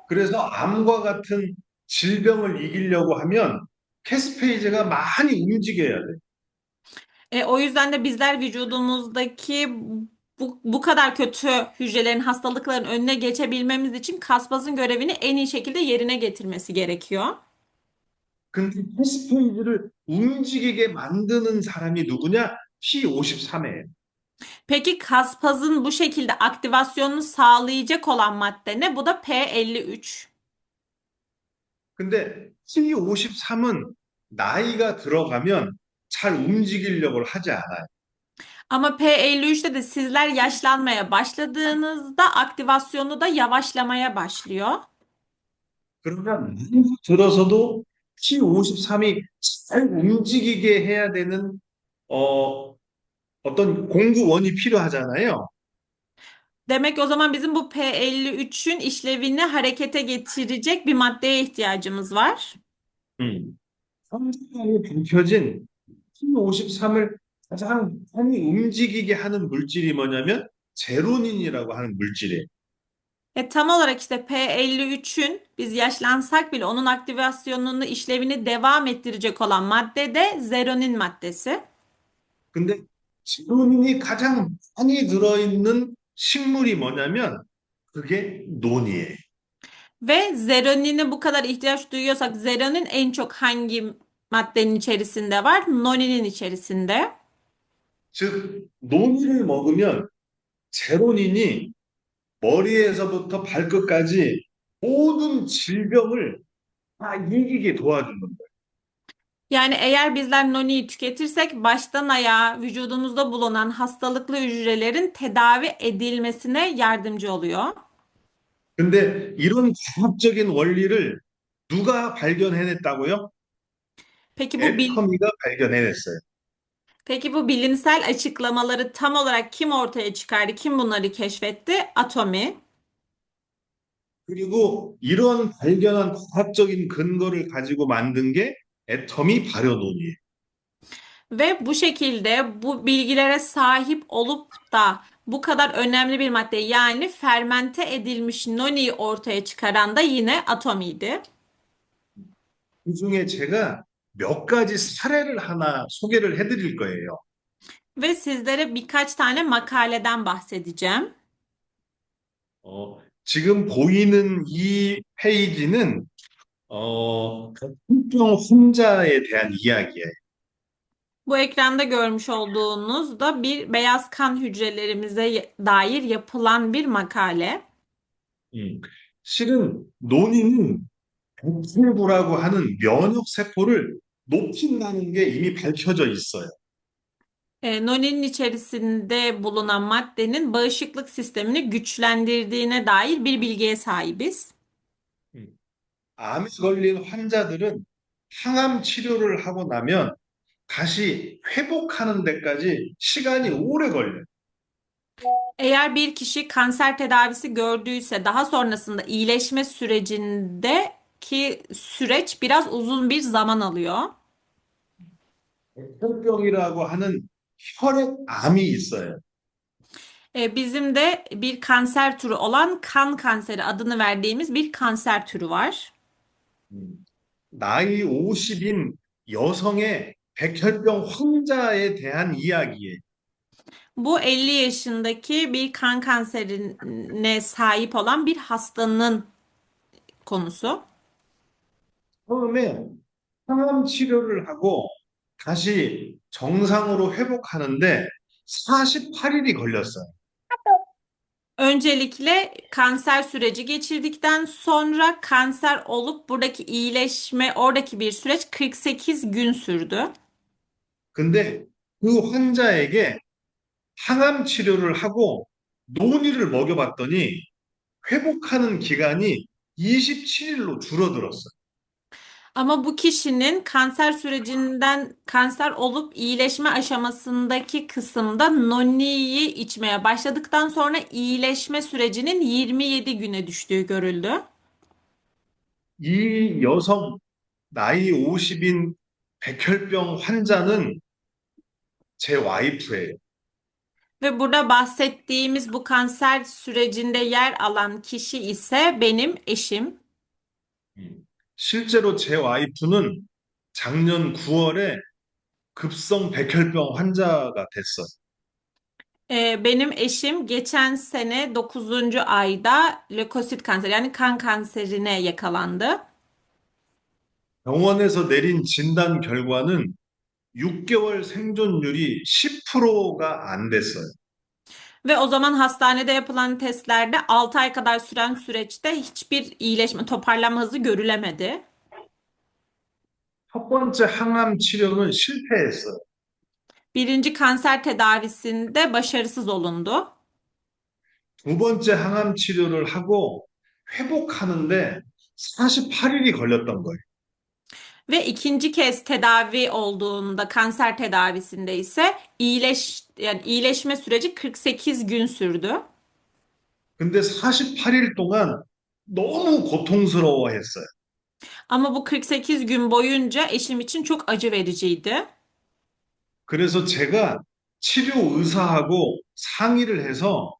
[SPEAKER 4] 그래서 암과 같은 질병을 이기려고 하면 캐스페이지가 많이 움직여야 돼.
[SPEAKER 3] O yüzden de bizler vücudumuzdaki bu kadar kötü hücrelerin hastalıkların önüne geçebilmemiz için kaspazın görevini en iyi şekilde yerine getirmesi gerekiyor.
[SPEAKER 4] 근데 캐스페이지를 움직이게 만드는 사람이 누구냐? P53이에요.
[SPEAKER 3] Peki kaspazın bu şekilde aktivasyonunu sağlayacak olan madde ne? Bu da P53.
[SPEAKER 4] 근데 T53은 나이가 들어가면 잘 움직이려고 하지 않아요.
[SPEAKER 3] Ama P53'te de sizler yaşlanmaya başladığınızda aktivasyonu da yavaşlamaya başlıyor.
[SPEAKER 4] 그러면 나이가 들어서도 T53이 잘 움직이게 해야 되는 어, 어떤 공구원이 필요하잖아요.
[SPEAKER 3] Demek o zaman bizim bu P53'ün işlevini harekete getirecek bir maddeye ihtiyacımız var.
[SPEAKER 4] 성장이 밝혀진 P53을 가장 많이 움직이게 하는 물질이 뭐냐면 제로닌이라고 하는 물질이에요.
[SPEAKER 3] Tam olarak işte P53'ün biz yaşlansak bile onun aktivasyonunu, işlevini devam ettirecek olan madde de zeronin maddesi.
[SPEAKER 4] 근데 제로닌이 가장 많이 들어있는 식물이 뭐냐면 그게 논이에요.
[SPEAKER 3] Ve zeronine bu kadar ihtiyaç duyuyorsak zeronin en çok hangi maddenin içerisinde var? Noninin içerisinde.
[SPEAKER 4] 즉, 논이를 먹으면 제로닌이 머리에서부터 발끝까지 모든 질병을 다 이기게 도와주는 거예요.
[SPEAKER 3] Yani eğer bizler noniyi tüketirsek baştan ayağa vücudumuzda bulunan hastalıklı hücrelerin tedavi edilmesine yardımcı oluyor.
[SPEAKER 4] 근데 이런 과학적인 원리를 누가 발견해냈다고요?
[SPEAKER 3] Peki bu bil
[SPEAKER 4] 애터미가 발견해냈어요.
[SPEAKER 3] Peki bu bilimsel açıklamaları tam olarak kim ortaya çıkardı? Kim bunları keşfetti? Atomi.
[SPEAKER 4] 그리고 이런 발견한 과학적인 근거를 가지고 만든 게 애터미 발효논이에요.
[SPEAKER 3] Ve bu şekilde bu bilgilere sahip olup da bu kadar önemli bir madde yani fermente edilmiş noniyi ortaya çıkaran da yine atomiydi.
[SPEAKER 4] 그중에 제가 몇 가지 사례를 하나 소개를 해드릴 거예요.
[SPEAKER 3] Ve sizlere birkaç tane makaleden bahsedeceğim.
[SPEAKER 4] 지금 보이는 이 페이지는 혈병 환자에 대한 이야기예요.
[SPEAKER 3] Bu ekranda görmüş olduğunuz da bir beyaz kan hücrelerimize dair yapılan bir makale.
[SPEAKER 4] 음, 실은 논의는 백혈구라고 하는 면역 세포를 높인다는 게 이미 밝혀져 있어요.
[SPEAKER 3] Noni'nin içerisinde bulunan maddenin bağışıklık sistemini güçlendirdiğine dair bir bilgiye sahibiz.
[SPEAKER 4] 음, 암에 걸린 환자들은 항암 치료를 하고 나면 다시 회복하는 데까지 시간이 오래 걸려요.
[SPEAKER 3] Eğer bir kişi kanser tedavisi gördüyse daha sonrasında iyileşme sürecindeki süreç biraz uzun bir zaman alıyor.
[SPEAKER 4] 백혈병이라고 하는 혈액암이 있어요.
[SPEAKER 3] Bizim de bir kanser türü olan kan kanseri adını verdiğimiz bir kanser türü var.
[SPEAKER 4] 음, 나이 50인 여성의 백혈병 환자에 대한 이야기예요.
[SPEAKER 3] Bu 50 yaşındaki bir kan kanserine sahip olan bir hastanın konusu.
[SPEAKER 4] 처음에 항암 치료를 하고 다시 정상으로 회복하는데 48일이 걸렸어요.
[SPEAKER 3] Öncelikle kanser süreci geçirdikten sonra kanser olup buradaki iyileşme, oradaki bir süreç 48 gün sürdü.
[SPEAKER 4] 근데 그 환자에게 항암 치료를 하고 논이를 먹여봤더니 회복하는 기간이 27일로 줄어들었어요.
[SPEAKER 3] Ama bu kişinin kanser sürecinden kanser olup iyileşme aşamasındaki kısımda noniyi içmeye başladıktan sonra iyileşme sürecinin 27 güne düştüğü görüldü.
[SPEAKER 4] 이 여성 나이 50인 백혈병 환자는 제 와이프예요.
[SPEAKER 3] Ve burada bahsettiğimiz bu kanser sürecinde yer alan kişi ise benim eşim.
[SPEAKER 4] 실제로 제 와이프는 작년 9월에 급성 백혈병 환자가 됐어요.
[SPEAKER 3] Benim eşim geçen sene 9. ayda lökosit kanseri yani kan kanserine yakalandı.
[SPEAKER 4] 병원에서 내린 진단 결과는 6개월 생존율이 10%가 안 됐어요.
[SPEAKER 3] Ve o zaman hastanede yapılan testlerde 6 ay kadar süren süreçte hiçbir iyileşme, toparlanma hızı görülemedi.
[SPEAKER 4] 첫 번째 항암 치료는 실패했어요.
[SPEAKER 3] Birinci kanser tedavisinde başarısız olundu.
[SPEAKER 4] 두 번째 항암 치료를 하고 회복하는데 48일이 걸렸던 거예요.
[SPEAKER 3] Ve ikinci kez tedavi olduğunda kanser tedavisinde ise yani iyileşme süreci 48 gün sürdü.
[SPEAKER 4] 근데 48일 동안 너무 고통스러워했어요.
[SPEAKER 3] Ama bu 48 gün boyunca eşim için çok acı vericiydi.
[SPEAKER 4] 그래서 제가 치료 의사하고 상의를 해서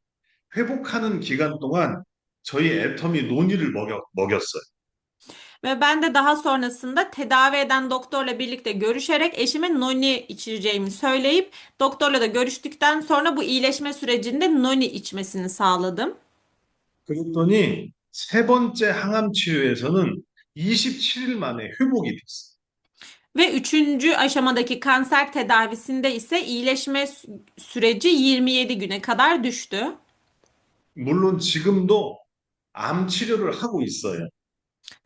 [SPEAKER 4] 회복하는 기간 동안 저희 애텀이 논이를 먹였어요.
[SPEAKER 3] Ve ben de daha sonrasında tedavi eden doktorla birlikte görüşerek eşime noni içireceğimi söyleyip doktorla da görüştükten sonra bu iyileşme sürecinde noni içmesini sağladım.
[SPEAKER 4] 그랬더니 세 번째 항암 치료에서는 27일 만에 회복이 됐어요.
[SPEAKER 3] Ve üçüncü aşamadaki kanser tedavisinde ise iyileşme süreci 27 güne kadar düştü.
[SPEAKER 4] 물론 지금도 암 치료를 하고 있어요.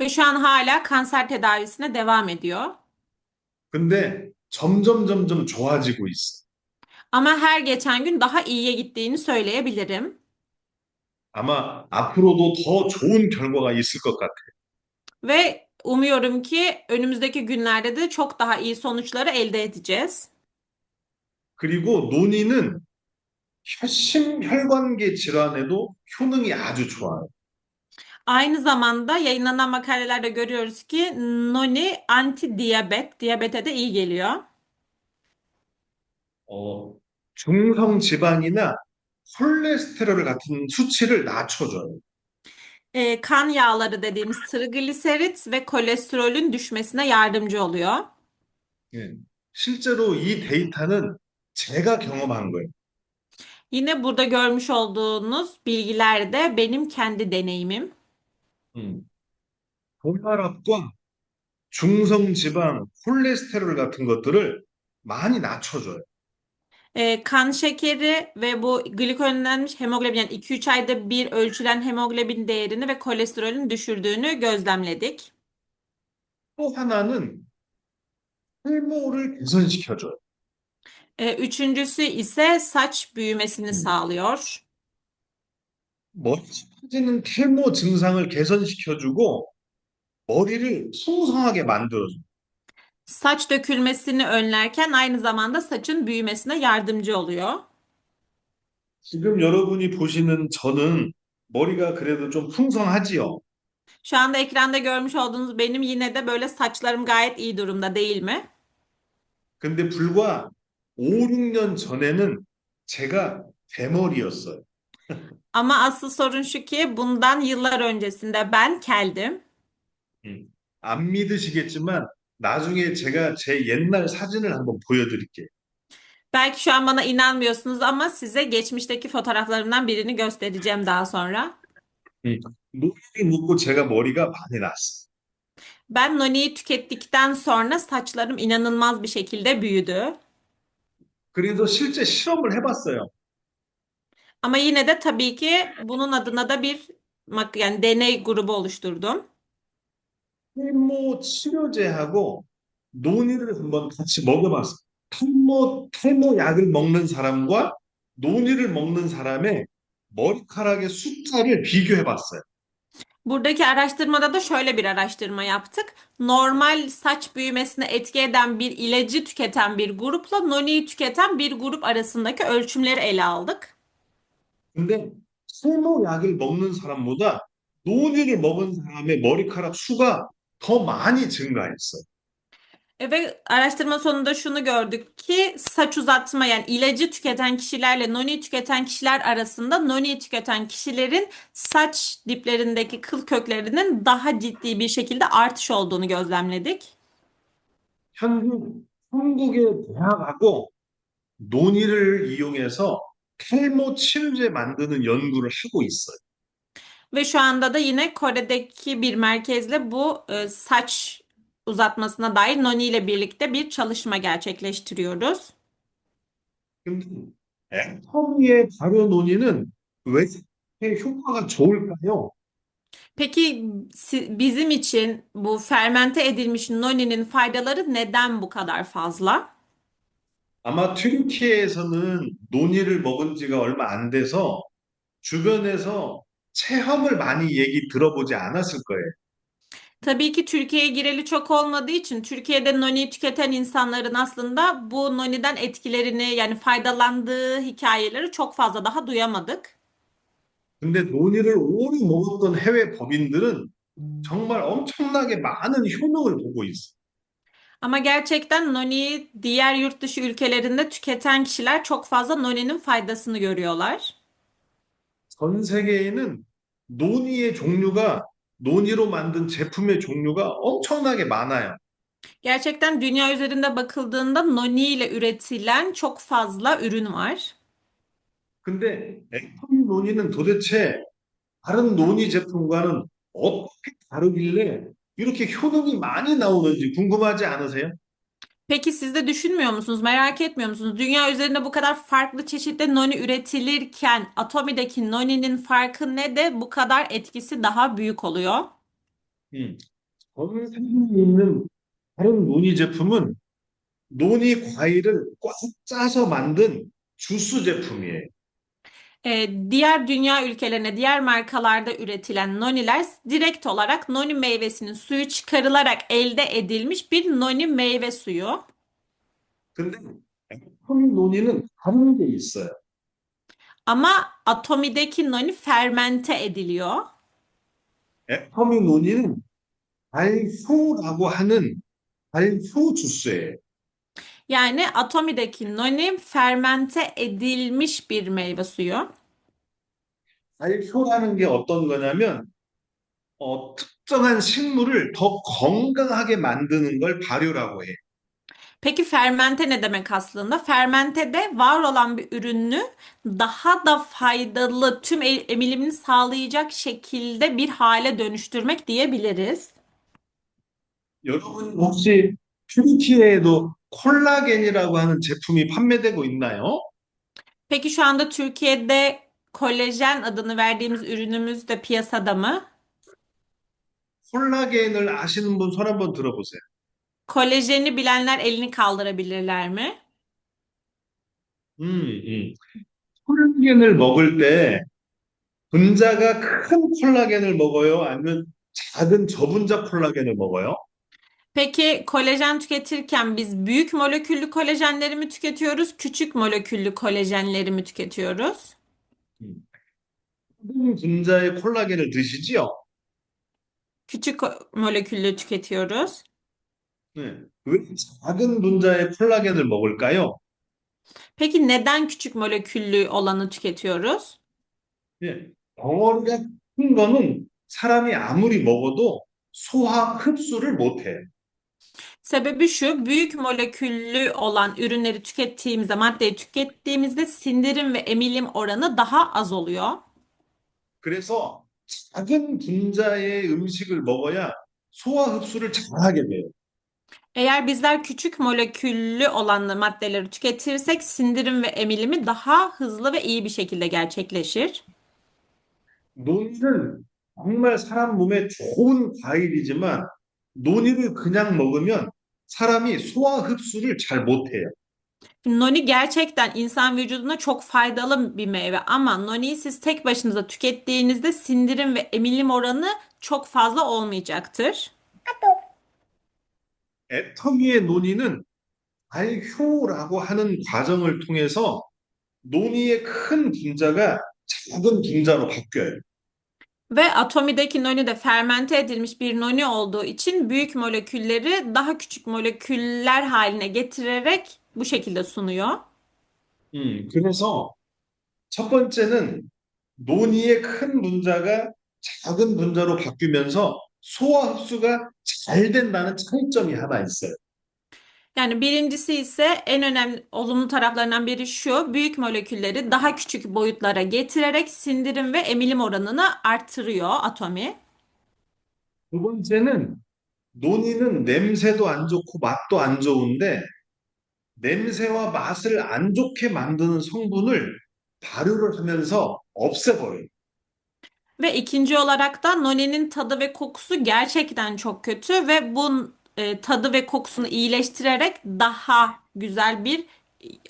[SPEAKER 3] Ve şu an hala kanser tedavisine devam ediyor.
[SPEAKER 4] 근데 점점 좋아지고 있어요.
[SPEAKER 3] Ama her geçen gün daha iyiye gittiğini söyleyebilirim.
[SPEAKER 4] 아마 앞으로도 더 좋은 결과가 있을 것 같아요.
[SPEAKER 3] Ve umuyorum ki önümüzdeki günlerde de çok daha iyi sonuçları elde edeceğiz.
[SPEAKER 4] 그리고 논의는 심혈관계 질환에도 효능이 아주 좋아요.
[SPEAKER 3] Aynı zamanda yayınlanan makalelerde görüyoruz ki noni anti diyabete de iyi geliyor.
[SPEAKER 4] 중성 지방이나 콜레스테롤 같은 수치를 낮춰줘요.
[SPEAKER 3] Kan yağları dediğimiz trigliserit ve kolesterolün düşmesine yardımcı oluyor.
[SPEAKER 4] 예. 실제로 이 데이터는 제가 경험한 거예요.
[SPEAKER 3] Yine burada görmüş olduğunuz bilgiler de benim kendi deneyimim.
[SPEAKER 4] 음, 고혈압과 중성지방, 콜레스테롤 같은 것들을 많이 낮춰줘요.
[SPEAKER 3] Kan şekeri ve bu glikozlenmiş hemoglobin yani 2-3 ayda bir ölçülen hemoglobin değerini ve kolesterolün düşürdüğünü gözlemledik.
[SPEAKER 4] 또 하나는 탈모를 개선시켜줘요.
[SPEAKER 3] Üçüncüsü ise saç büyümesini
[SPEAKER 4] 음,
[SPEAKER 3] sağlıyor.
[SPEAKER 4] 머리 빠지는 탈모 증상을 개선시켜주고 머리를 풍성하게 만들어줘요.
[SPEAKER 3] Saç dökülmesini önlerken aynı zamanda saçın büyümesine yardımcı oluyor.
[SPEAKER 4] 지금 여러분이 보시는 저는 머리가 그래도 좀 풍성하지요.
[SPEAKER 3] Şu anda ekranda görmüş olduğunuz benim yine de böyle saçlarım gayet iyi durumda değil mi?
[SPEAKER 4] 근데 불과 5, 6년 전에는 제가 대머리였어요.
[SPEAKER 3] Ama asıl sorun şu ki bundan yıllar öncesinde ben keldim.
[SPEAKER 4] 안 믿으시겠지만 나중에 제가 제 옛날 사진을 한번 보여드릴게요.
[SPEAKER 3] Belki şu an bana inanmıyorsunuz ama size geçmişteki fotoğraflarımdan birini göstereceğim daha sonra.
[SPEAKER 4] 노력이 묻고 제가 머리가 많이 났어요.
[SPEAKER 3] Ben Noni'yi tükettikten sonra saçlarım inanılmaz bir şekilde büyüdü.
[SPEAKER 4] 그래서 실제 실험을 해봤어요.
[SPEAKER 3] Ama yine de tabii ki bunun adına da bir yani deney grubu oluşturdum.
[SPEAKER 4] 탈모 치료제하고 논의를 한번 같이 먹여봤어요. 탈모 약을 먹는 사람과 논의를 먹는 사람의 머리카락의 숫자를 비교해봤어요.
[SPEAKER 3] Buradaki araştırmada da şöyle bir araştırma yaptık. Normal saç büyümesine etki eden bir ilacı tüketen bir grupla Noni'yi tüketen bir grup arasındaki ölçümleri ele aldık.
[SPEAKER 4] 근데 탈모 약을 먹는 사람보다 논의를 먹은 사람의 머리카락 수가 더 많이 증가했어요.
[SPEAKER 3] Ve araştırma sonunda şunu gördük ki saç uzatma yani ilacı tüketen kişilerle Noni tüketen kişiler arasında Noni tüketen kişilerin saç diplerindeki kıl köklerinin daha ciddi bir şekilde artış olduğunu gözlemledik.
[SPEAKER 4] 한국의 대학하고 논의를 이용해서 탈모 치료제 만드는 연구를 하고 있어요.
[SPEAKER 3] Ve şu anda da yine Kore'deki bir merkezle bu saç uzatmasına dair Noni ile birlikte bir çalışma gerçekleştiriyoruz.
[SPEAKER 4] 근데 애터미의 발효 논의는 왜 이렇게 효과가 좋을까요?
[SPEAKER 3] Peki bizim için bu fermente edilmiş Noni'nin faydaları neden bu kadar fazla?
[SPEAKER 4] 아마 튀르키예에서는 논의를 먹은 지가 얼마 안 돼서 주변에서 체험을 많이 얘기 들어보지 않았을 거예요.
[SPEAKER 3] Tabii ki Türkiye'ye gireli çok olmadığı için Türkiye'de Noni tüketen insanların aslında bu Noni'den etkilerini yani faydalandığı hikayeleri çok fazla daha duyamadık.
[SPEAKER 4] 근데 논의를 오래 먹었던 해외 법인들은 정말 엄청나게 많은 효능을 보고 있어요.
[SPEAKER 3] Ama gerçekten Noni'yi diğer yurt dışı ülkelerinde tüketen kişiler çok fazla Noni'nin faydasını görüyorlar.
[SPEAKER 4] 전 세계에는 논의의 종류가, 논의로 만든 제품의 종류가 엄청나게 많아요.
[SPEAKER 3] Gerçekten dünya üzerinde bakıldığında Noni ile üretilen çok fazla ürün var.
[SPEAKER 4] 근데 애터미 논의는 도대체 다른 논의 제품과는 어떻게 다르길래 이렇게 효능이 많이 나오는지 궁금하지 않으세요?
[SPEAKER 3] Peki siz de düşünmüyor musunuz, merak etmiyor musunuz? Dünya üzerinde bu kadar farklı çeşitli Noni üretilirken Atomi'deki Noni'nin farkı ne de bu kadar etkisi daha büyük oluyor?
[SPEAKER 4] 음, 전 세계에 있는 다른 논의 제품은 논의 과일을 꽉 짜서 만든 주스 제품이에요.
[SPEAKER 3] Diğer dünya ülkelerine, diğer markalarda üretilen Noni'ler direkt olarak Noni meyvesinin suyu çıkarılarak elde edilmiş bir Noni meyve suyu.
[SPEAKER 4] 근데 애터미 논의는 다른 게 있어요.
[SPEAKER 3] Ama Atomi'deki Noni fermente ediliyor.
[SPEAKER 4] 애터미 논의는 발효라고 하는 발효 주스예요.
[SPEAKER 3] Yani Atomi'deki Noni fermente edilmiş bir meyve suyu.
[SPEAKER 4] 발효라는 게 어떤 거냐면 특정한 식물을 더 건강하게 만드는 걸 발효라고 해.
[SPEAKER 3] Peki fermente ne demek aslında? Fermente de var olan bir ürünü daha da faydalı, tüm emilimini sağlayacak şekilde bir hale dönüştürmek diyebiliriz.
[SPEAKER 4] 여러분 혹시 튀르키예에도 콜라겐이라고 하는 제품이 판매되고 있나요?
[SPEAKER 3] Peki şu anda Türkiye'de kolajen adını verdiğimiz ürünümüz de piyasada mı?
[SPEAKER 4] 콜라겐을 아시는 분 손 한번 들어보세요.
[SPEAKER 3] Kolajeni bilenler elini kaldırabilirler mi?
[SPEAKER 4] 음, 음. 콜라겐을 먹을 때 분자가 큰 콜라겐을 먹어요? 아니면 작은 저분자 콜라겐을 먹어요?
[SPEAKER 3] Peki kolajen tüketirken biz büyük moleküllü kolajenleri mi tüketiyoruz, küçük moleküllü kolajenleri mi tüketiyoruz?
[SPEAKER 4] 음. 작은 분자의 콜라겐을 드시지요?
[SPEAKER 3] Küçük moleküllü tüketiyoruz.
[SPEAKER 4] 네. 왜 작은 분자의 콜라겐을 먹을까요?
[SPEAKER 3] Peki neden küçük moleküllü olanı tüketiyoruz?
[SPEAKER 4] 예. 덩어리가 큰 거는 사람이 아무리 먹어도 소화 흡수를 못해요.
[SPEAKER 3] Sebebi şu, büyük moleküllü olan ürünleri tükettiğimizde, maddeyi tükettiğimizde sindirim ve emilim oranı daha az oluyor.
[SPEAKER 4] 그래서 작은 분자의 음식을 먹어야 소화 흡수를 잘하게 돼요.
[SPEAKER 3] Eğer bizler küçük moleküllü olan maddeleri tüketirsek sindirim ve emilimi daha hızlı ve iyi bir şekilde gerçekleşir.
[SPEAKER 4] 논이는 정말 사람 몸에 좋은 과일이지만 논이를 그냥 먹으면 사람이 소화 흡수를 잘 못해요.
[SPEAKER 3] Noni gerçekten insan vücuduna çok faydalı bir meyve ama noniyi siz tek başınıza tükettiğinizde sindirim ve emilim oranı çok fazla olmayacaktır.
[SPEAKER 4] 애터미의 논이는 발효라고 하는 과정을 통해서 논이의 큰 분자가 작은 분자로 바뀌어요.
[SPEAKER 3] Ve atomideki noni de fermente edilmiş bir noni olduğu için büyük molekülleri daha küçük moleküller haline getirerek bu şekilde sunuyor.
[SPEAKER 4] 그래서 첫 번째는 논이의 큰 분자가 작은 분자로 바뀌면서 소화 흡수가 잘 된다는 차이점이 하나 있어요.
[SPEAKER 3] Yani birincisi ise en önemli olumlu taraflarından biri şu, büyük molekülleri daha küçük boyutlara getirerek sindirim ve emilim oranını arttırıyor atomi.
[SPEAKER 4] 두 번째는 논이는 냄새도 안 좋고 맛도 안 좋은데 냄새와 맛을 안 좋게 만드는 성분을 발효를 하면서 없애버려요.
[SPEAKER 3] Ve ikinci olarak da noninin tadı ve kokusu gerçekten çok kötü ve bu tadı ve kokusunu iyileştirerek daha güzel bir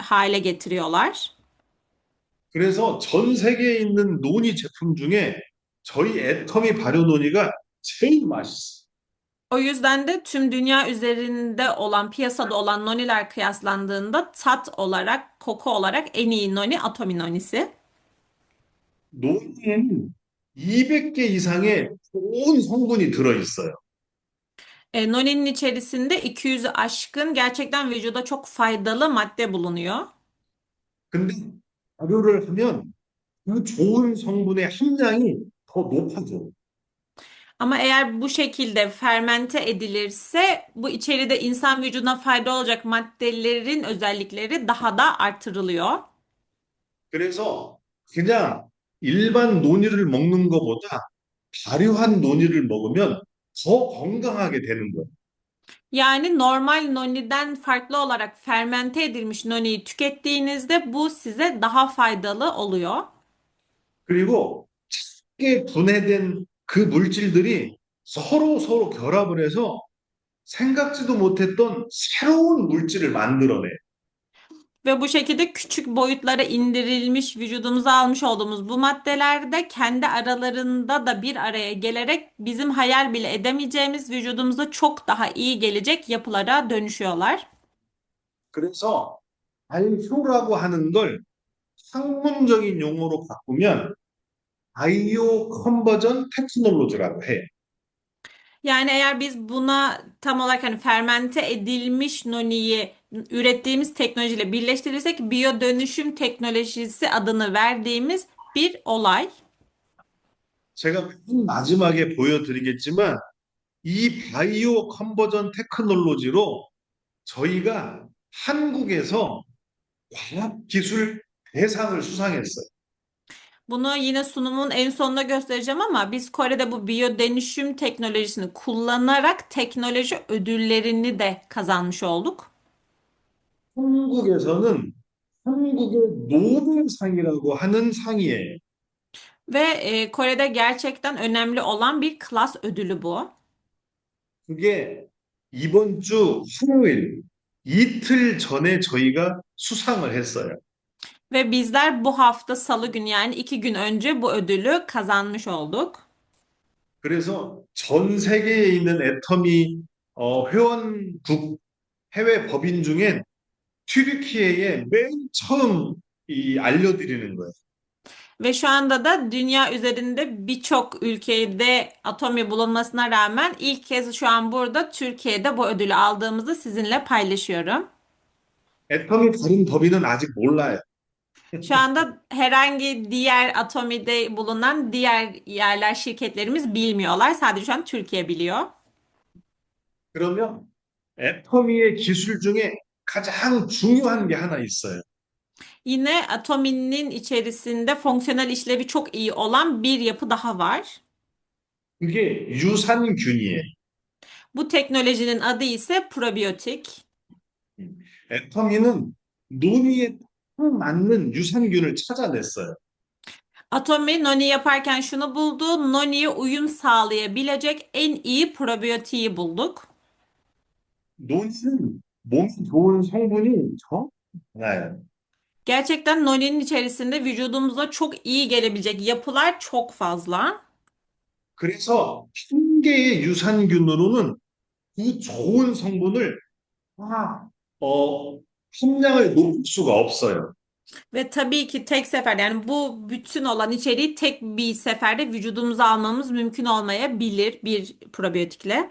[SPEAKER 3] hale getiriyorlar.
[SPEAKER 4] 그래서 전 세계에 있는 논이 제품 중에 저희 애터미 발효 논이가 제일 맛있어요.
[SPEAKER 3] O yüzden de tüm dünya üzerinde olan, piyasada olan noniler kıyaslandığında tat olarak, koku olarak en iyi noni atomi nonisi.
[SPEAKER 4] 논에는 200개 이상의 좋은 성분이 들어있어요.
[SPEAKER 3] Noni'nin içerisinde 200'ü aşkın gerçekten vücuda çok faydalı madde bulunuyor.
[SPEAKER 4] 근데 발효를 하면 그 좋은 성분의 함량이 더 높아져요.
[SPEAKER 3] Ama eğer bu şekilde fermente edilirse bu içeride insan vücuduna fayda olacak maddelerin özellikleri daha da artırılıyor.
[SPEAKER 4] 그래서 그냥 일반 논이를 먹는 것보다 발효한 논이를 먹으면 더 건강하게 되는 거예요.
[SPEAKER 3] Yani normal noniden farklı olarak fermente edilmiş noniyi tükettiğinizde bu size daha faydalı oluyor.
[SPEAKER 4] 그리고 작게 분해된 그 물질들이 서로 결합을 해서 생각지도 못했던 새로운 물질을 만들어내요.
[SPEAKER 3] Ve bu şekilde küçük boyutlara indirilmiş vücudumuza almış olduğumuz bu maddeler de kendi aralarında da bir araya gelerek bizim hayal bile edemeyeceğimiz vücudumuza çok daha iyi gelecek yapılara dönüşüyorlar.
[SPEAKER 4] 그래서 발효라고 하는 걸 학문적인 용어로 바꾸면 바이오 컨버전 테크놀로지라고 해요.
[SPEAKER 3] Yani eğer biz buna tam olarak hani fermente edilmiş noniyi ürettiğimiz teknolojiyle birleştirirsek biyo dönüşüm teknolojisi adını verdiğimiz bir olay.
[SPEAKER 4] 제가 맨 마지막에 보여드리겠지만 이 바이오 컨버전 테크놀로지로 저희가 한국에서 과학기술 대상을 수상했어요.
[SPEAKER 3] Bunu yine sunumun en sonunda göstereceğim ama biz Kore'de bu biyodönüşüm teknolojisini kullanarak teknoloji ödüllerini de kazanmış olduk.
[SPEAKER 4] 한국에서는 한국의 노벨상이라고 하는 상이에요.
[SPEAKER 3] Ve Kore'de gerçekten önemli olan bir klas ödülü bu.
[SPEAKER 4] 그게 이번 주 화요일 이틀 전에 저희가 수상을 했어요.
[SPEAKER 3] Ve bizler bu hafta Salı günü yani 2 gün önce bu ödülü kazanmış olduk.
[SPEAKER 4] 그래서 전 세계에 있는 애터미 회원국 해외 법인 중엔 튀르키예에 맨 처음 알려드리는 거예요.
[SPEAKER 3] Ve şu anda da dünya üzerinde birçok ülkede atomi bulunmasına rağmen ilk kez şu an burada Türkiye'de bu ödülü aldığımızı sizinle paylaşıyorum.
[SPEAKER 4] 애터미 다른 법인은 아직 몰라요.
[SPEAKER 3] Şu anda herhangi diğer atomide bulunan diğer yerler şirketlerimiz bilmiyorlar. Sadece şu an Türkiye biliyor.
[SPEAKER 4] 그러면 애터미의 기술 중에 가장 중요한 게 하나 있어요.
[SPEAKER 3] Yine atominin içerisinde fonksiyonel işlevi çok iyi olan bir yapı daha var.
[SPEAKER 4] 그게 유산균이에요.
[SPEAKER 3] Bu teknolojinin adı ise probiyotik.
[SPEAKER 4] 애터미는 논의에 딱 맞는 유산균을 찾아냈어요.
[SPEAKER 3] Atomi noni yaparken şunu buldu. Noni'ye uyum sağlayabilecek en iyi probiyotiği bulduk.
[SPEAKER 4] 논의는 몸에 좋은 성분이 정말 많아요.
[SPEAKER 3] Gerçekten noni'nin içerisinde vücudumuza çok iyi gelebilecek yapılar çok fazla.
[SPEAKER 4] 그래서 한 개의 유산균으로는 그 좋은 성분을 다, 함량을 높일 수가 없어요.
[SPEAKER 3] Ve tabii ki tek sefer yani bu bütün olan içeriği tek bir seferde vücudumuza almamız mümkün olmayabilir bir probiyotikle.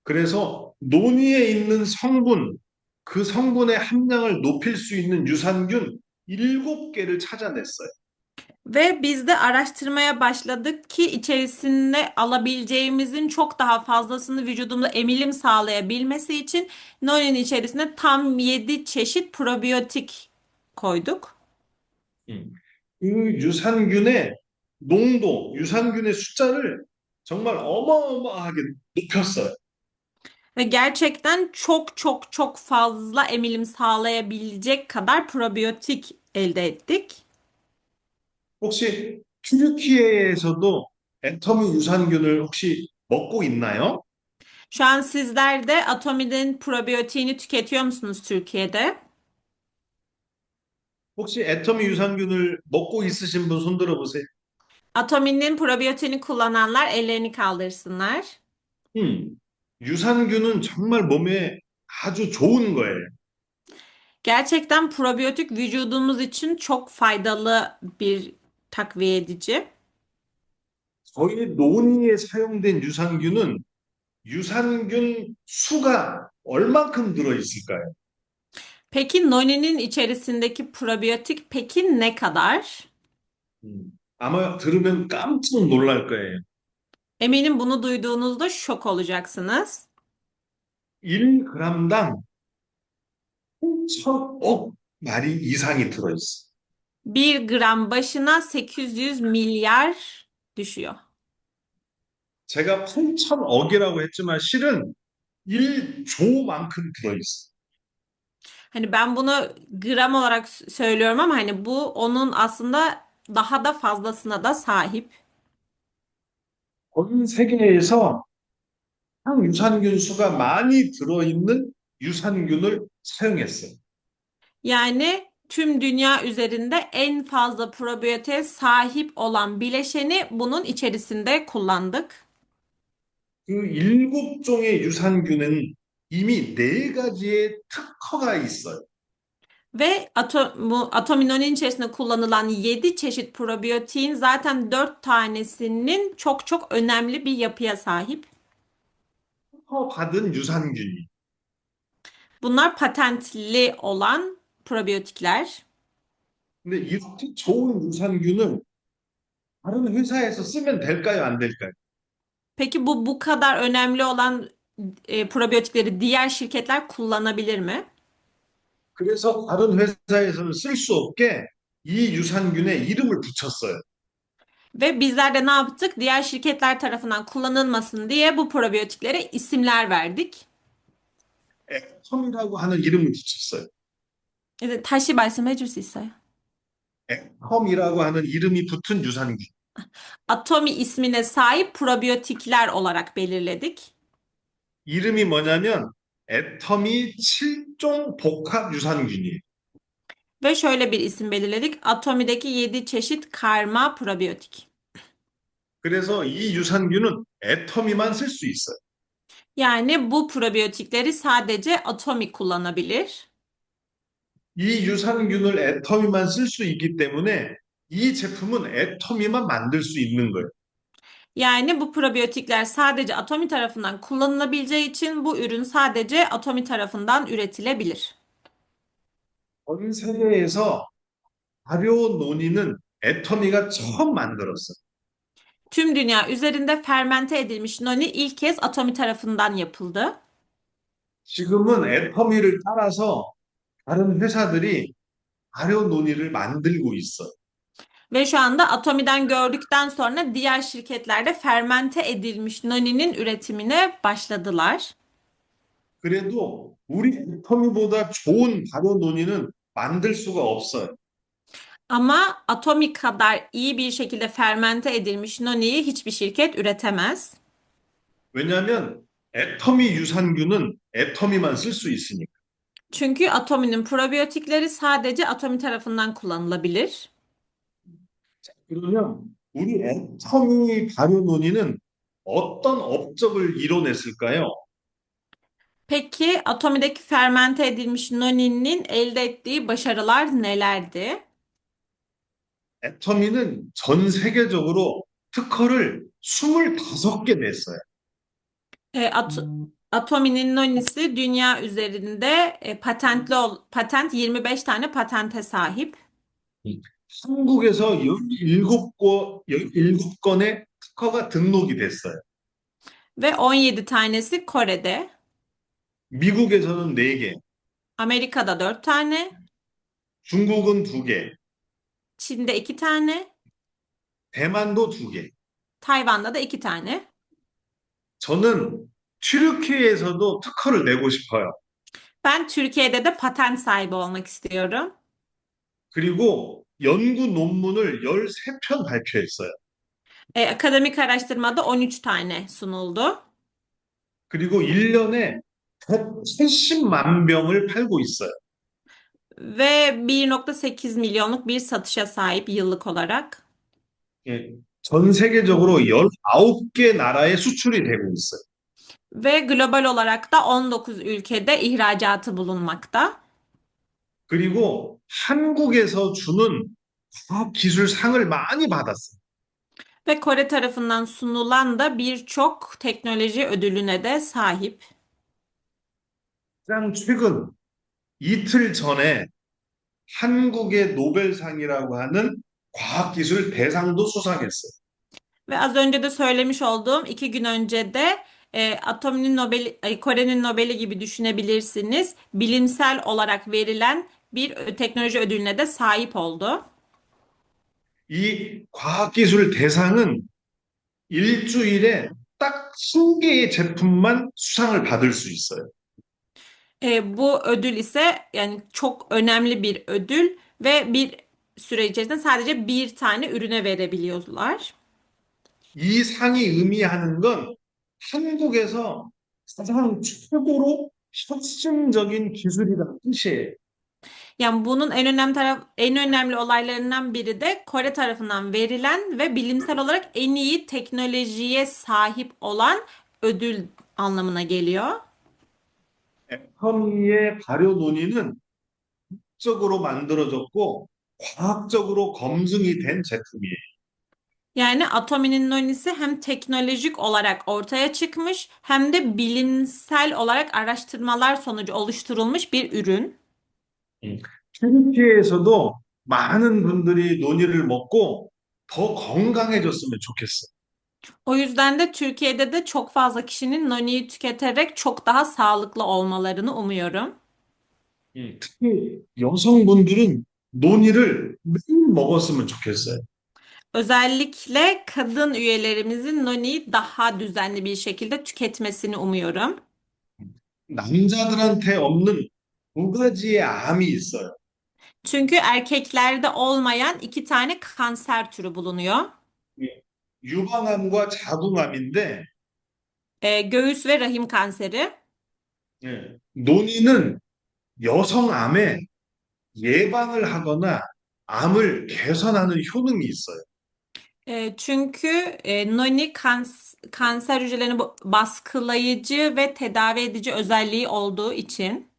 [SPEAKER 4] 그래서 논의에 있는 성분, 그 성분의 함량을 높일 수 있는 유산균 7개를 찾아냈어요.
[SPEAKER 3] Ve biz de araştırmaya başladık ki içerisinde alabileceğimizin çok daha fazlasını vücudumuza emilim sağlayabilmesi için Noni'nin içerisine tam 7 çeşit probiyotik koyduk.
[SPEAKER 4] 그 유산균의 농도, 유산균의 숫자를 정말 어마어마하게 높였어요.
[SPEAKER 3] Ve gerçekten çok çok çok fazla emilim sağlayabilecek kadar probiyotik elde ettik.
[SPEAKER 4] 혹시 튀르키예에서도 애터미 유산균을 혹시 먹고 있나요?
[SPEAKER 3] Şu an sizler de Atomi'nin probiyotiğini tüketiyor musunuz Türkiye'de?
[SPEAKER 4] 혹시 애터미 유산균을 먹고 있으신 분 손 들어보세요.
[SPEAKER 3] Atomi'nin probiyotiğini kullananlar ellerini kaldırsınlar.
[SPEAKER 4] 유산균은 정말 몸에 아주 좋은 거예요.
[SPEAKER 3] Gerçekten probiyotik vücudumuz için çok faydalı bir takviye edici.
[SPEAKER 4] 저희 논의에 사용된 유산균은 유산균 수가 얼만큼 들어있을까요?
[SPEAKER 3] Peki Noni'nin içerisindeki probiyotik peki ne kadar?
[SPEAKER 4] 아마 들으면 깜짝 놀랄 거예요.
[SPEAKER 3] Eminim bunu duyduğunuzda şok olacaksınız.
[SPEAKER 4] 1g당 8천억 마리 이상이 들어있어요.
[SPEAKER 3] 1 gram başına 800 milyar düşüyor.
[SPEAKER 4] 제가 8천억이라고 했지만 실은 1조만큼 들어있어요.
[SPEAKER 3] Hani ben bunu gram olarak söylüyorum ama hani bu onun aslında daha da fazlasına da sahip.
[SPEAKER 4] 전 세계에서 가장 유산균 수가 많이 들어있는 유산균을 사용했어요.
[SPEAKER 3] Yani tüm dünya üzerinde en fazla probiyotiğe sahip olan bileşeni bunun içerisinde kullandık.
[SPEAKER 4] 그 7종의 유산균은 이미 4가지의 특허가 있어요.
[SPEAKER 3] Ve atominonin içerisinde kullanılan 7 çeşit probiyotiğin zaten 4 tanesinin çok çok önemli bir yapıya sahip.
[SPEAKER 4] 특허받은 유산균이.
[SPEAKER 3] Bunlar patentli olan probiyotikler.
[SPEAKER 4] 근데 이렇게 좋은 유산균을 다른 회사에서 쓰면 될까요, 안 될까요?
[SPEAKER 3] Peki bu kadar önemli olan probiyotikleri diğer şirketler kullanabilir mi?
[SPEAKER 4] 그래서 다른 회사에서는 쓸 수 없게 이 유산균에 이름을 붙였어요.
[SPEAKER 3] Ve bizler de ne yaptık? Diğer şirketler tarafından kullanılmasın diye bu probiyotiklere isimler verdik.
[SPEAKER 4] 엑텀이라고 하는 이름을 붙였어요.
[SPEAKER 3] 다시 말씀해 줄 수 있어요?
[SPEAKER 4] 엑텀이라고 하는 이름이 붙은 유산균.
[SPEAKER 3] Atomi ismine sahip probiyotikler olarak belirledik.
[SPEAKER 4] 이름이 뭐냐면 애터미 7종 복합 유산균이에요.
[SPEAKER 3] Ve şöyle bir isim belirledik. Atomi'deki 7 çeşit karma probiyotik.
[SPEAKER 4] 그래서 이 유산균은 애터미만 쓸 수 있어요.
[SPEAKER 3] Yani bu probiyotikleri sadece Atomi kullanabilir.
[SPEAKER 4] 이 유산균을 애터미만 쓸 수 있기 때문에 이 제품은 애터미만 만들 수 있는 거예요.
[SPEAKER 3] Yani bu probiyotikler sadece Atomi tarafından kullanılabileceği için bu ürün sadece Atomi tarafından üretilebilir.
[SPEAKER 4] 전 세계에서 발효 논의는 애터미가 처음 만들었어요.
[SPEAKER 3] Tüm dünya üzerinde fermente edilmiş noni ilk kez Atomi tarafından yapıldı.
[SPEAKER 4] 지금은 애터미를 따라서 다른 회사들이 발효 논의를 만들고 있어요.
[SPEAKER 3] Ve şu anda Atomi'den gördükten sonra diğer şirketlerde fermente edilmiş noninin üretimine başladılar.
[SPEAKER 4] 그래도 우리 애터미보다 좋은 발효 논의는 만들 수가 없어요.
[SPEAKER 3] Ama Atomi kadar iyi bir şekilde fermente edilmiş noniyi hiçbir şirket üretemez.
[SPEAKER 4] 왜냐하면 애터미 유산균은 애터미만 쓸 수 있으니까.
[SPEAKER 3] Çünkü Atomi'nin probiyotikleri sadece Atomi tarafından kullanılabilir.
[SPEAKER 4] 그러면 우리 애터미 발효 논의는 어떤 업적을 이뤄냈을까요?
[SPEAKER 3] Peki Atomi'deki fermente edilmiş noninin elde ettiği başarılar nelerdi?
[SPEAKER 4] 애터미는 전 세계적으로 특허를 25개 냈어요.
[SPEAKER 3] Atomi'nin nonisi dünya üzerinde patent 25 tane patente sahip
[SPEAKER 4] 한국에서 17건의 특허가 등록이 됐어요.
[SPEAKER 3] ve 17 tanesi Kore'de,
[SPEAKER 4] 미국에서는 4개,
[SPEAKER 3] Amerika'da 4 tane,
[SPEAKER 4] 중국은 2개,
[SPEAKER 3] Çin'de 2 tane,
[SPEAKER 4] 대만도 2개.
[SPEAKER 3] Tayvan'da da 2 tane.
[SPEAKER 4] 저는 튀르키예에서도 특허를 내고 싶어요.
[SPEAKER 3] Ben Türkiye'de de patent sahibi olmak istiyorum.
[SPEAKER 4] 그리고 연구 논문을 13편 발표했어요.
[SPEAKER 3] Akademik araştırmada 13 tane sunuldu.
[SPEAKER 4] 그리고 1년에 180만 병을 팔고 있어요.
[SPEAKER 3] Ve 1,8 milyonluk bir satışa sahip yıllık olarak.
[SPEAKER 4] 예, 전 세계적으로 19개 나라에 수출이 되고 있어요.
[SPEAKER 3] Ve global olarak da 19 ülkede ihracatı bulunmakta.
[SPEAKER 4] 그리고 한국에서 주는 과학기술상을 많이 받았어요.
[SPEAKER 3] Ve Kore tarafından sunulan da birçok teknoloji ödülüne de sahip.
[SPEAKER 4] 가장 최근 이틀 전에 한국의 노벨상이라고 하는 과학기술 대상도 수상했어요.
[SPEAKER 3] Ve az önce de söylemiş olduğum 2 gün önce de Atomi'nin Nobel'i, Kore'nin Nobel'i gibi düşünebilirsiniz. Bilimsel olarak verilen bir teknoloji ödülüne de sahip oldu.
[SPEAKER 4] 이 과학기술 대상은 일주일에 딱 1개의 제품만 수상을 받을 수 있어요.
[SPEAKER 3] Bu ödül ise yani çok önemli bir ödül ve bir süre içerisinde sadece bir tane ürüne verebiliyorlar.
[SPEAKER 4] 이 상이 의미하는 건 한국에서 가장 최고로 혁신적인 기술이라는 뜻이에요.
[SPEAKER 3] Yani bunun en önemli olaylarından biri de Kore tarafından verilen ve bilimsel olarak en iyi teknolojiye sahip olan ödül anlamına geliyor.
[SPEAKER 4] 애터미의 발효 논의는 적으로 만들어졌고 과학적으로 검증이 된 제품이에요.
[SPEAKER 3] Yani Atomi'nin nonisi hem teknolojik olarak ortaya çıkmış hem de bilimsel olarak araştırmalar sonucu oluşturulmuş bir ürün.
[SPEAKER 4] 튀르키예에서도 많은 분들이 논의를 먹고 더 건강해졌으면 좋겠어요.
[SPEAKER 3] O yüzden de Türkiye'de de çok fazla kişinin noniyi tüketerek çok daha sağlıklı olmalarını umuyorum.
[SPEAKER 4] 특히 여성분들은 논이를 매일 먹었으면 좋겠어요.
[SPEAKER 3] Özellikle kadın üyelerimizin noniyi daha düzenli bir şekilde tüketmesini umuyorum.
[SPEAKER 4] 남자들한테 없는 두 가지의 암이 있어요.
[SPEAKER 3] Çünkü erkeklerde olmayan iki tane kanser türü bulunuyor.
[SPEAKER 4] 유방암과 자궁암인데
[SPEAKER 3] Göğüs ve rahim kanseri.
[SPEAKER 4] 논의는 여성암에 예방을 하거나 암을 개선하는 효능이 있어요.
[SPEAKER 3] Çünkü noni kanser hücrelerini baskılayıcı ve tedavi edici özelliği olduğu için.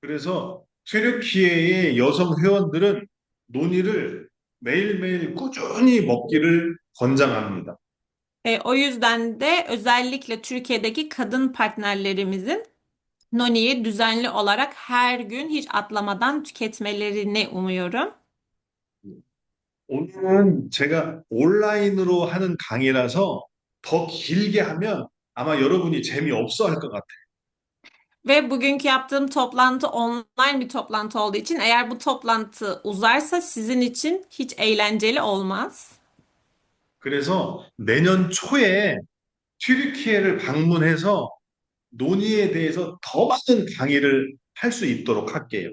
[SPEAKER 4] 그래서 튀르키예의 여성 회원들은 논의를 매일매일 꾸준히 먹기를 권장합니다.
[SPEAKER 3] O yüzden de özellikle Türkiye'deki kadın partnerlerimizin noniyi düzenli olarak her gün hiç atlamadan tüketmelerini umuyorum.
[SPEAKER 4] 오늘은 제가 온라인으로 하는 강의라서 더 길게 하면 아마 여러분이 재미없어 할 것 같아요.
[SPEAKER 3] Ve bugünkü yaptığım toplantı online bir toplantı olduğu için eğer bu toplantı uzarsa sizin için hiç eğlenceli olmaz.
[SPEAKER 4] 그래서 내년 초에 튀르키예를 방문해서 논의에 대해서 더 많은 강의를 할 수 있도록 할게요.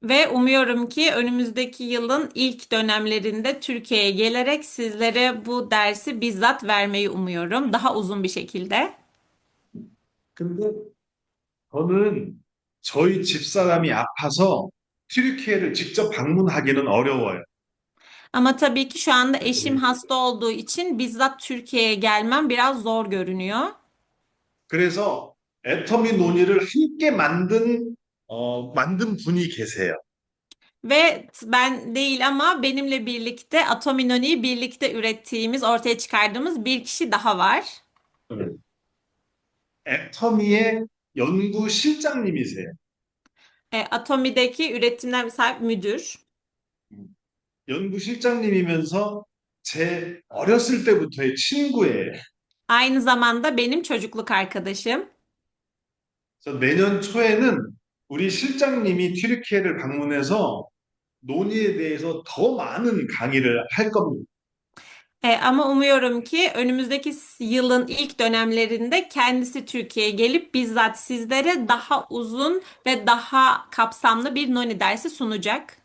[SPEAKER 3] Ve umuyorum ki önümüzdeki yılın ilk dönemlerinde Türkiye'ye gelerek sizlere bu dersi bizzat vermeyi umuyorum. Daha uzun bir şekilde.
[SPEAKER 4] 근데 저는 저희 집사람이 아파서 튀르키예를 직접 방문하기는 어려워요.
[SPEAKER 3] Ama tabii ki şu anda eşim hasta olduğu için bizzat Türkiye'ye gelmem biraz zor görünüyor.
[SPEAKER 4] 그래서 애터미 논의를 함께 만든 분이 계세요.
[SPEAKER 3] Ve ben değil ama benimle birlikte Atominoni'yi birlikte ürettiğimiz, ortaya çıkardığımız bir kişi daha var.
[SPEAKER 4] 애터미의 연구 실장님이세요.
[SPEAKER 3] Atomi'deki üretimden sahip müdür.
[SPEAKER 4] 연구 실장님이면서 제 어렸을 때부터의 친구예요.
[SPEAKER 3] Aynı zamanda benim çocukluk arkadaşım.
[SPEAKER 4] 그래서 내년 초에는 우리 실장님이 튀르키예를 방문해서 논의에 대해서 더 많은 강의를 할 겁니다.
[SPEAKER 3] Ama umuyorum ki önümüzdeki yılın ilk dönemlerinde kendisi Türkiye'ye gelip bizzat sizlere daha uzun ve daha kapsamlı bir Noni dersi sunacak.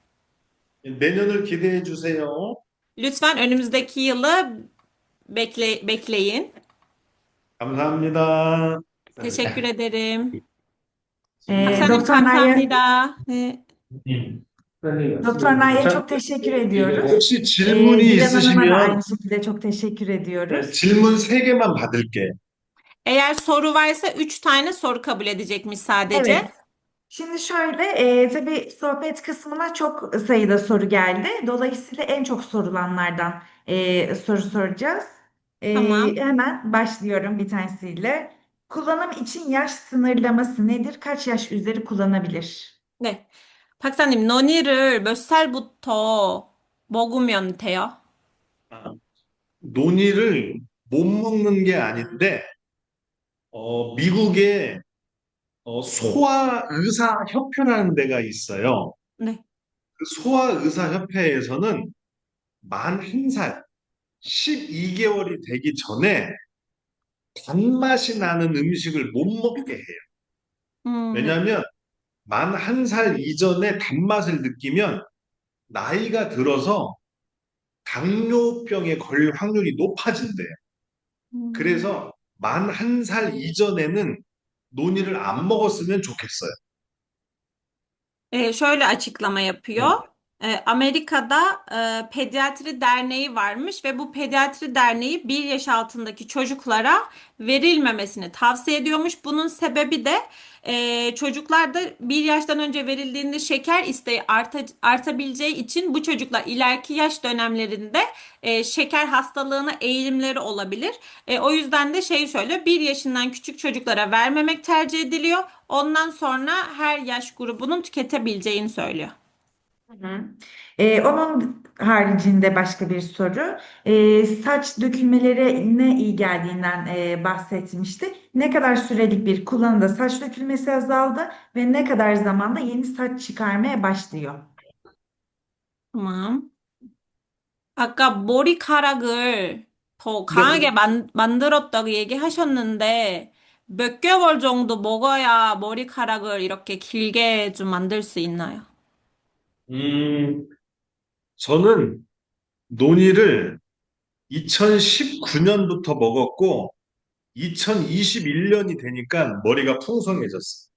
[SPEAKER 4] 내년을 기대해 주세요.
[SPEAKER 3] Lütfen önümüzdeki yılı bekleyin.
[SPEAKER 4] 감사합니다.
[SPEAKER 3] Teşekkür ederim.
[SPEAKER 1] Doktor Naya,
[SPEAKER 3] 감사합니다.
[SPEAKER 1] Doktor Naya'ya çok teşekkür ediyoruz.
[SPEAKER 4] 혹시 질문이
[SPEAKER 1] Dilan Hanım'a da aynı
[SPEAKER 4] 있으시면
[SPEAKER 1] şekilde çok teşekkür ediyoruz.
[SPEAKER 4] 질문 3개만 받을게요.
[SPEAKER 3] Eğer soru varsa 3 tane soru kabul edecekmiş sadece.
[SPEAKER 1] Evet. Şimdi şöyle, tabii sohbet kısmına çok sayıda soru geldi. Dolayısıyla en çok sorulanlardan soru soracağız.
[SPEAKER 3] Tamam.
[SPEAKER 1] Hemen başlıyorum bir tanesiyle. Kullanım için yaş sınırlaması nedir? Kaç yaş üzeri kullanabilir?
[SPEAKER 3] 네. 박사님, 너니를 몇 살부터 먹으면 돼요?
[SPEAKER 4] 논의를 못 먹는 게 아닌데 미국에 소아의사협회라는 데가 있어요.
[SPEAKER 3] 네.
[SPEAKER 4] 그 소아의사협회에서는 만 1살, 12개월이 되기 전에 단맛이 나는 음식을 못 먹게 해요.
[SPEAKER 3] 네.
[SPEAKER 4] 왜냐하면 만 1살 이전에 단맛을 느끼면 나이가 들어서 당뇨병에 걸릴 확률이 높아진대요. 그래서 만 1살 이전에는 논의를 안 먹었으면 좋겠어요.
[SPEAKER 3] Şöyle açıklama yapıyor. Amerika'da pediatri derneği varmış ve bu pediatri derneği 1 yaş altındaki çocuklara verilmemesini tavsiye ediyormuş. Bunun sebebi de çocuklarda 1 yaştan önce verildiğinde şeker isteği artabileceği için bu çocuklar ileriki yaş dönemlerinde şeker hastalığına eğilimleri olabilir. O yüzden de söylüyor, 1 yaşından küçük çocuklara vermemek tercih ediliyor. Ondan sonra her yaş grubunun tüketebileceğini söylüyor.
[SPEAKER 1] Hı hı. Onun haricinde başka bir soru. Saç dökülmelerine iyi geldiğinden bahsetmişti. Ne kadar sürelik bir kullanımda saç dökülmesi azaldı ve ne kadar zamanda yeni saç çıkarmaya başlıyor?
[SPEAKER 3] tamam. 아까 머리카락을 더
[SPEAKER 2] 네.
[SPEAKER 3] 강하게 만들었다고 얘기하셨는데, 몇 개월 정도 먹어야 머리카락을 이렇게 길게 좀 만들 수 있나요?
[SPEAKER 4] 음, 저는 논의를 2019년부터 먹었고, 2021년이 되니까 머리가 풍성해졌어요.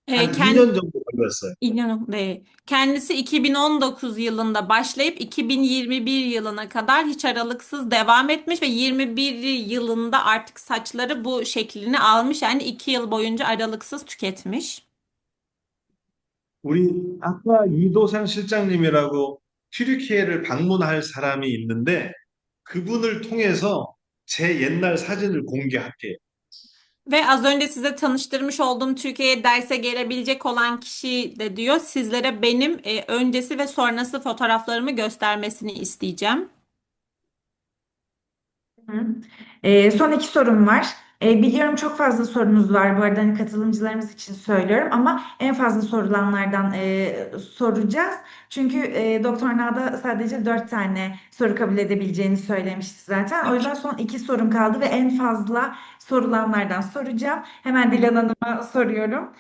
[SPEAKER 3] E,
[SPEAKER 4] 한 2년 정도 걸렸어요.
[SPEAKER 3] İnanın, ne? Kendisi 2019 yılında başlayıp 2021 yılına kadar hiç aralıksız devam etmiş ve 21 yılında artık saçları bu şeklini almış. Yani 2 yıl boyunca aralıksız tüketmiş.
[SPEAKER 4] 우리 아까 이도상 실장님이라고 튀르키예를 방문할 사람이 있는데 그분을 통해서 제 옛날 사진을 공개할게요.
[SPEAKER 3] Ve az önce size tanıştırmış olduğum Türkiye'ye derse gelebilecek olan kişi de diyor sizlere benim öncesi ve sonrası fotoğraflarımı göstermesini isteyeceğim.
[SPEAKER 1] Hı. Son iki sorum var. Biliyorum çok fazla sorunuz var bu arada hani katılımcılarımız için söylüyorum ama en fazla sorulanlardan soracağız. Çünkü Doktor Nağda sadece 4 tane soru kabul edebileceğini söylemişti zaten. O yüzden son iki sorum kaldı ve en fazla sorulanlardan soracağım. Hemen Dilan Hanım'a soruyorum.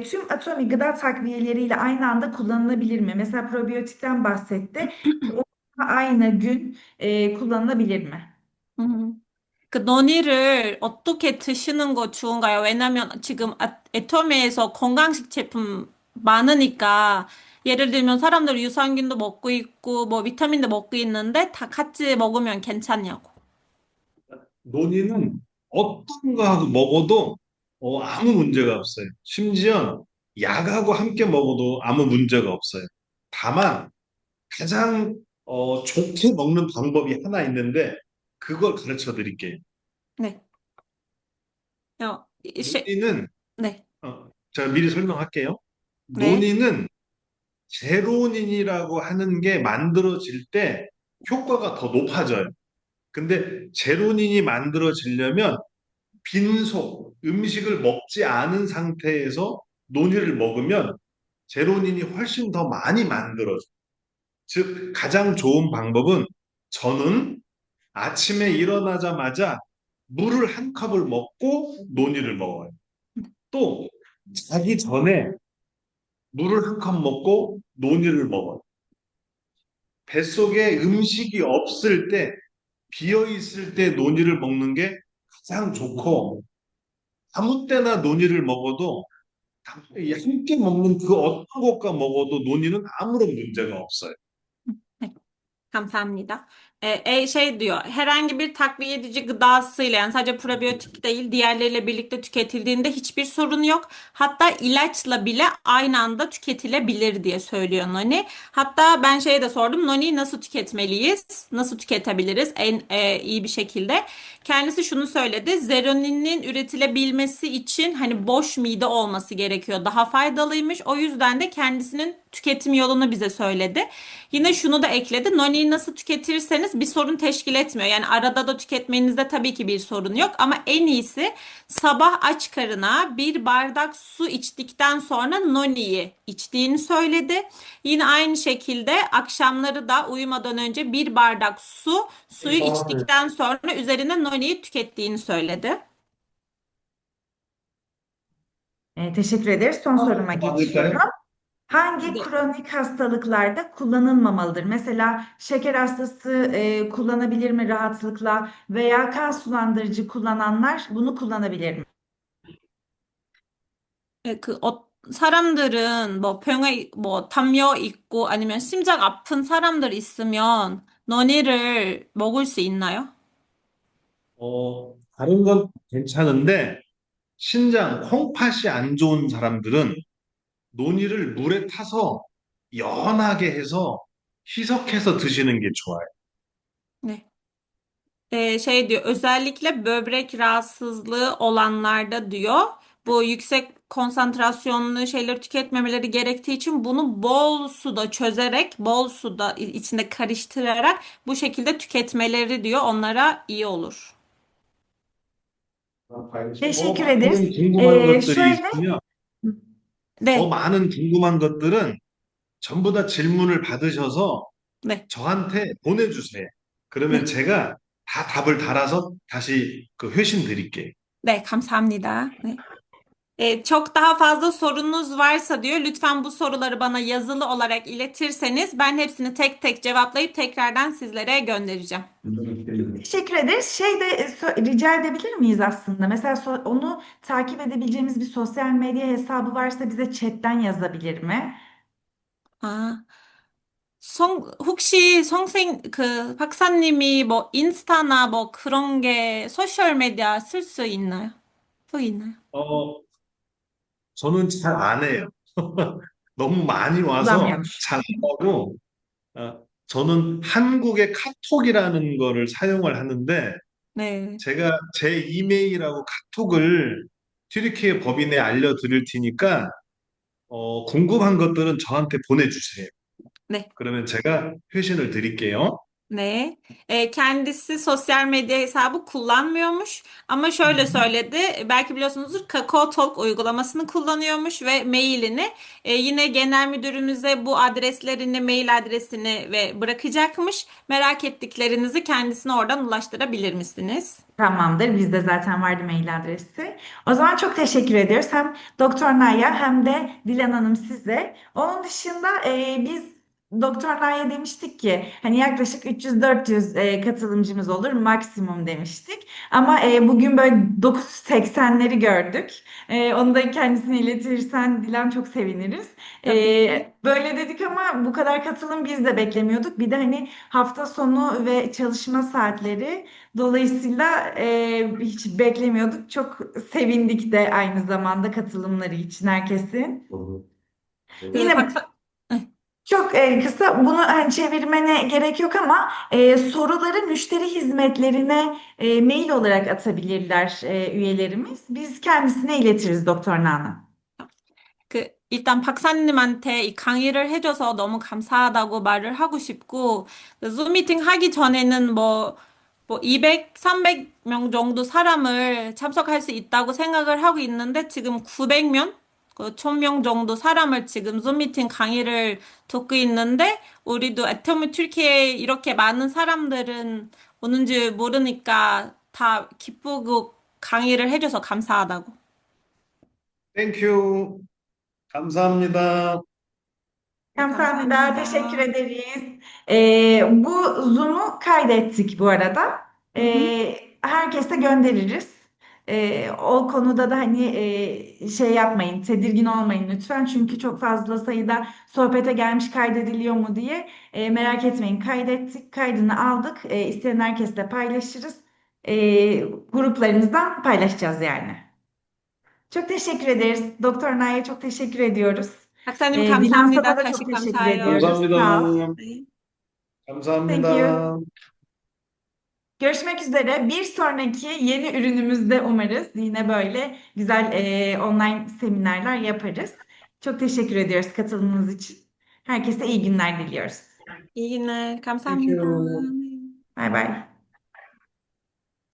[SPEAKER 1] Tüm atomi gıda takviyeleriyle aynı anda kullanılabilir mi? Mesela probiyotikten bahsetti. Aynı gün kullanılabilir mi?
[SPEAKER 3] Hı hı. 그 너니를 어떻게 드시는 거 좋은가요? 왜냐면 지금 애터미에서 건강식 제품 많으니까 예를 들면 사람들 유산균도 먹고 있고 뭐 비타민도 먹고 있는데 다 같이 먹으면 괜찮냐고.
[SPEAKER 4] 논의는 어떤 거하고 먹어도 아무 문제가 없어요. 심지어 약하고 함께 먹어도 아무 문제가 없어요. 다만 가장 좋게 먹는 방법이 하나 있는데 그걸 가르쳐 드릴게요.
[SPEAKER 3] 네.
[SPEAKER 4] 논의는
[SPEAKER 3] 네.
[SPEAKER 4] 제가 미리 설명할게요.
[SPEAKER 3] 네.
[SPEAKER 4] 논의는 제로닌이라고 하는 게 만들어질 때 효과가 더 높아져요. 근데 제로닌이 만들어지려면 빈속, 음식을 먹지 않은 상태에서 논이를 먹으면 제로닌이 훨씬 더 많이 만들어져요. 즉, 가장 좋은 방법은 저는 아침에 일어나자마자 물을 한 컵을 먹고 논이를 먹어요. 또 자기 전에 물을 한 컵 먹고 논이를 먹어요. 뱃속에 음식이 없을 때, 비어 있을 때 논이를 먹는 게 가장 좋고, 아무 때나 논이를 먹어도 함께 먹는 그 어떤 것과 먹어도 논이는 아무런 문제가 없어요.
[SPEAKER 3] 감sahamnida. Şey diyor, herhangi bir takviye edici gıdasıyla yani sadece probiyotik değil diğerleriyle birlikte tüketildiğinde hiçbir sorun yok. Hatta ilaçla bile aynı anda tüketilebilir diye söylüyor Noni. Hatta ben şeye de sordum, Noni'yi nasıl tüketmeliyiz? Nasıl tüketebiliriz en iyi bir şekilde? Kendisi şunu söyledi, zeroninin üretilebilmesi için hani boş mide olması gerekiyor. Daha faydalıymış. O yüzden de kendisinin tüketim yolunu bize söyledi. Yine şunu da ekledi. Noni'yi nasıl tüketirseniz bir sorun teşkil etmiyor. Yani arada da tüketmenizde tabii ki bir sorun yok. Ama en iyisi sabah aç karına bir bardak su içtikten sonra Noni'yi içtiğini söyledi. Yine aynı şekilde akşamları da uyumadan önce bir bardak suyu içtikten sonra üzerine Noni'yi tükettiğini söyledi.
[SPEAKER 1] Teşekkür ederiz. Son soruma geçiyorum.
[SPEAKER 4] 맞을까요?
[SPEAKER 1] Hangi
[SPEAKER 3] De-
[SPEAKER 1] kronik hastalıklarda kullanılmamalıdır? Mesela şeker hastası kullanabilir mi rahatlıkla veya kan sulandırıcı kullananlar bunu kullanabilir mi?
[SPEAKER 3] 사람들은 뭐 병에 뭐 담요 있고 아니면 심장 아픈 사람들 있으면 너니를 먹을 수 있나요?
[SPEAKER 4] 다른 건 괜찮은데 신장, 콩팥이 안 좋은 saram들은 논이를 물에 타서 연하게 해서 희석해서 드시는 게 좋아요.
[SPEAKER 3] Ne? Şey diyor özellikle böbrek rahatsızlığı olanlarda diyor bu yüksek konsantrasyonlu şeyleri tüketmemeleri gerektiği için bunu bol suda çözerek, bol suda içinde karıştırarak bu şekilde tüketmeleri diyor. Onlara iyi olur.
[SPEAKER 4] 더
[SPEAKER 1] Teşekkür ederiz.
[SPEAKER 4] 많은 궁금한 것들이
[SPEAKER 1] Şöyle,
[SPEAKER 4] 있으면 더
[SPEAKER 3] 네,
[SPEAKER 4] 많은 궁금한 것들은 전부 다 질문을 받으셔서
[SPEAKER 3] 네,
[SPEAKER 4] 저한테 보내주세요. 그러면
[SPEAKER 3] 네,
[SPEAKER 4] 제가 다 답을 달아서 다시 그 회신 드릴게요.
[SPEAKER 3] 네, 감사합니다. 네. Çok daha fazla sorunuz varsa diyor, lütfen bu soruları bana yazılı olarak iletirseniz ben hepsini tek tek cevaplayıp tekrardan sizlere göndereceğim.
[SPEAKER 1] teşekkür ederiz. Rica edebilir miyiz aslında? Mesela onu takip edebileceğimiz bir sosyal medya hesabı varsa bize chatten yazabilir mi?
[SPEAKER 3] 아, 혹시 박사님이 뭐 인스타나 뭐 그런 게 소셜 미디어 쓸 수 있나요? 또 있나요?
[SPEAKER 4] 어, 저는 잘 안 해요. 너무 많이 와서
[SPEAKER 1] Kullanmıyormuş.
[SPEAKER 4] 잘 안 하고, 저는 한국의 카톡이라는 거를 사용을 하는데,
[SPEAKER 3] 네.
[SPEAKER 4] 제가 제 이메일하고 카톡을 튀르키예 법인에 알려드릴 테니까, 궁금한 것들은 저한테 보내주세요.
[SPEAKER 3] 네.
[SPEAKER 4] 그러면 제가 회신을 드릴게요.
[SPEAKER 3] Ne? Kendisi sosyal medya hesabı kullanmıyormuş ama şöyle söyledi, belki biliyorsunuzdur, Kakao Talk uygulamasını kullanıyormuş ve mailini yine genel müdürümüze bu adreslerini, mail adresini ve bırakacakmış. Merak ettiklerinizi kendisine oradan ulaştırabilir misiniz?
[SPEAKER 1] Tamamdır. Bizde zaten vardı mail adresi. O zaman çok teşekkür ediyoruz. Hem Doktor Naya hem de Dilan Hanım size. Onun dışında biz Doktor Naya demiştik ki hani yaklaşık 300-400 katılımcımız olur maksimum demiştik. Ama bugün böyle 980'leri gördük. Onu da kendisine iletirsen Dilan çok seviniriz.
[SPEAKER 3] Tabii ki.
[SPEAKER 1] Böyle dedik ama bu kadar katılım biz de beklemiyorduk. Bir de hani hafta sonu ve çalışma saatleri. Dolayısıyla hiç beklemiyorduk. Çok sevindik de aynı zamanda katılımları için herkesin. Yine
[SPEAKER 3] Paksa... Eh,
[SPEAKER 1] çok kısa bunu hani çevirmene gerek yok ama soruları müşteri hizmetlerine mail olarak atabilirler üyelerimiz. Biz kendisine iletiriz Doktor Nana.
[SPEAKER 3] 일단 박사님한테 이 강의를 해줘서 너무 감사하다고 말을 하고 싶고, 줌 미팅 하기 전에는 뭐 200, 300명 정도 사람을 참석할 수 있다고 생각을 하고 있는데, 지금 900명? 1000명 정도 사람을 지금 줌 미팅 강의를 듣고 있는데, 우리도 애터미 튀르키예에 이렇게 많은 사람들은 오는지 모르니까 다 기쁘고 강의를 해줘서 감사하다고.
[SPEAKER 4] 땡큐. 감사합니다.
[SPEAKER 3] 네,
[SPEAKER 1] Kamsahamnida teşekkür
[SPEAKER 3] 감사합니다.
[SPEAKER 1] ederiz. Bu Zoom'u kaydettik bu arada.
[SPEAKER 3] Hı hı.
[SPEAKER 1] Herkese göndeririz. O konuda da hani şey yapmayın, tedirgin olmayın lütfen. Çünkü çok fazla sayıda sohbete gelmiş kaydediliyor mu diye merak etmeyin. Kaydettik, kaydını aldık. İsteyen herkesle paylaşırız. Gruplarımızdan paylaşacağız yani. Çok teşekkür ederiz. Doktor Nay'a çok teşekkür ediyoruz.
[SPEAKER 3] 박사님
[SPEAKER 1] Dilan
[SPEAKER 3] 감사합니다.
[SPEAKER 1] sana da
[SPEAKER 3] 다시
[SPEAKER 1] çok teşekkür
[SPEAKER 3] 감사해요.
[SPEAKER 1] ediyoruz. Sağ ol.
[SPEAKER 4] 감사합니다.
[SPEAKER 3] 네.
[SPEAKER 1] Thank you.
[SPEAKER 4] 감사합니다.
[SPEAKER 1] Görüşmek üzere. Bir sonraki yeni ürünümüzde umarız yine böyle güzel online seminerler yaparız. Çok teşekkür ediyoruz katılımınız için. Herkese iyi günler diliyoruz.
[SPEAKER 3] iyi günler. 감사합니다.
[SPEAKER 4] 땡큐.
[SPEAKER 1] Bay bay.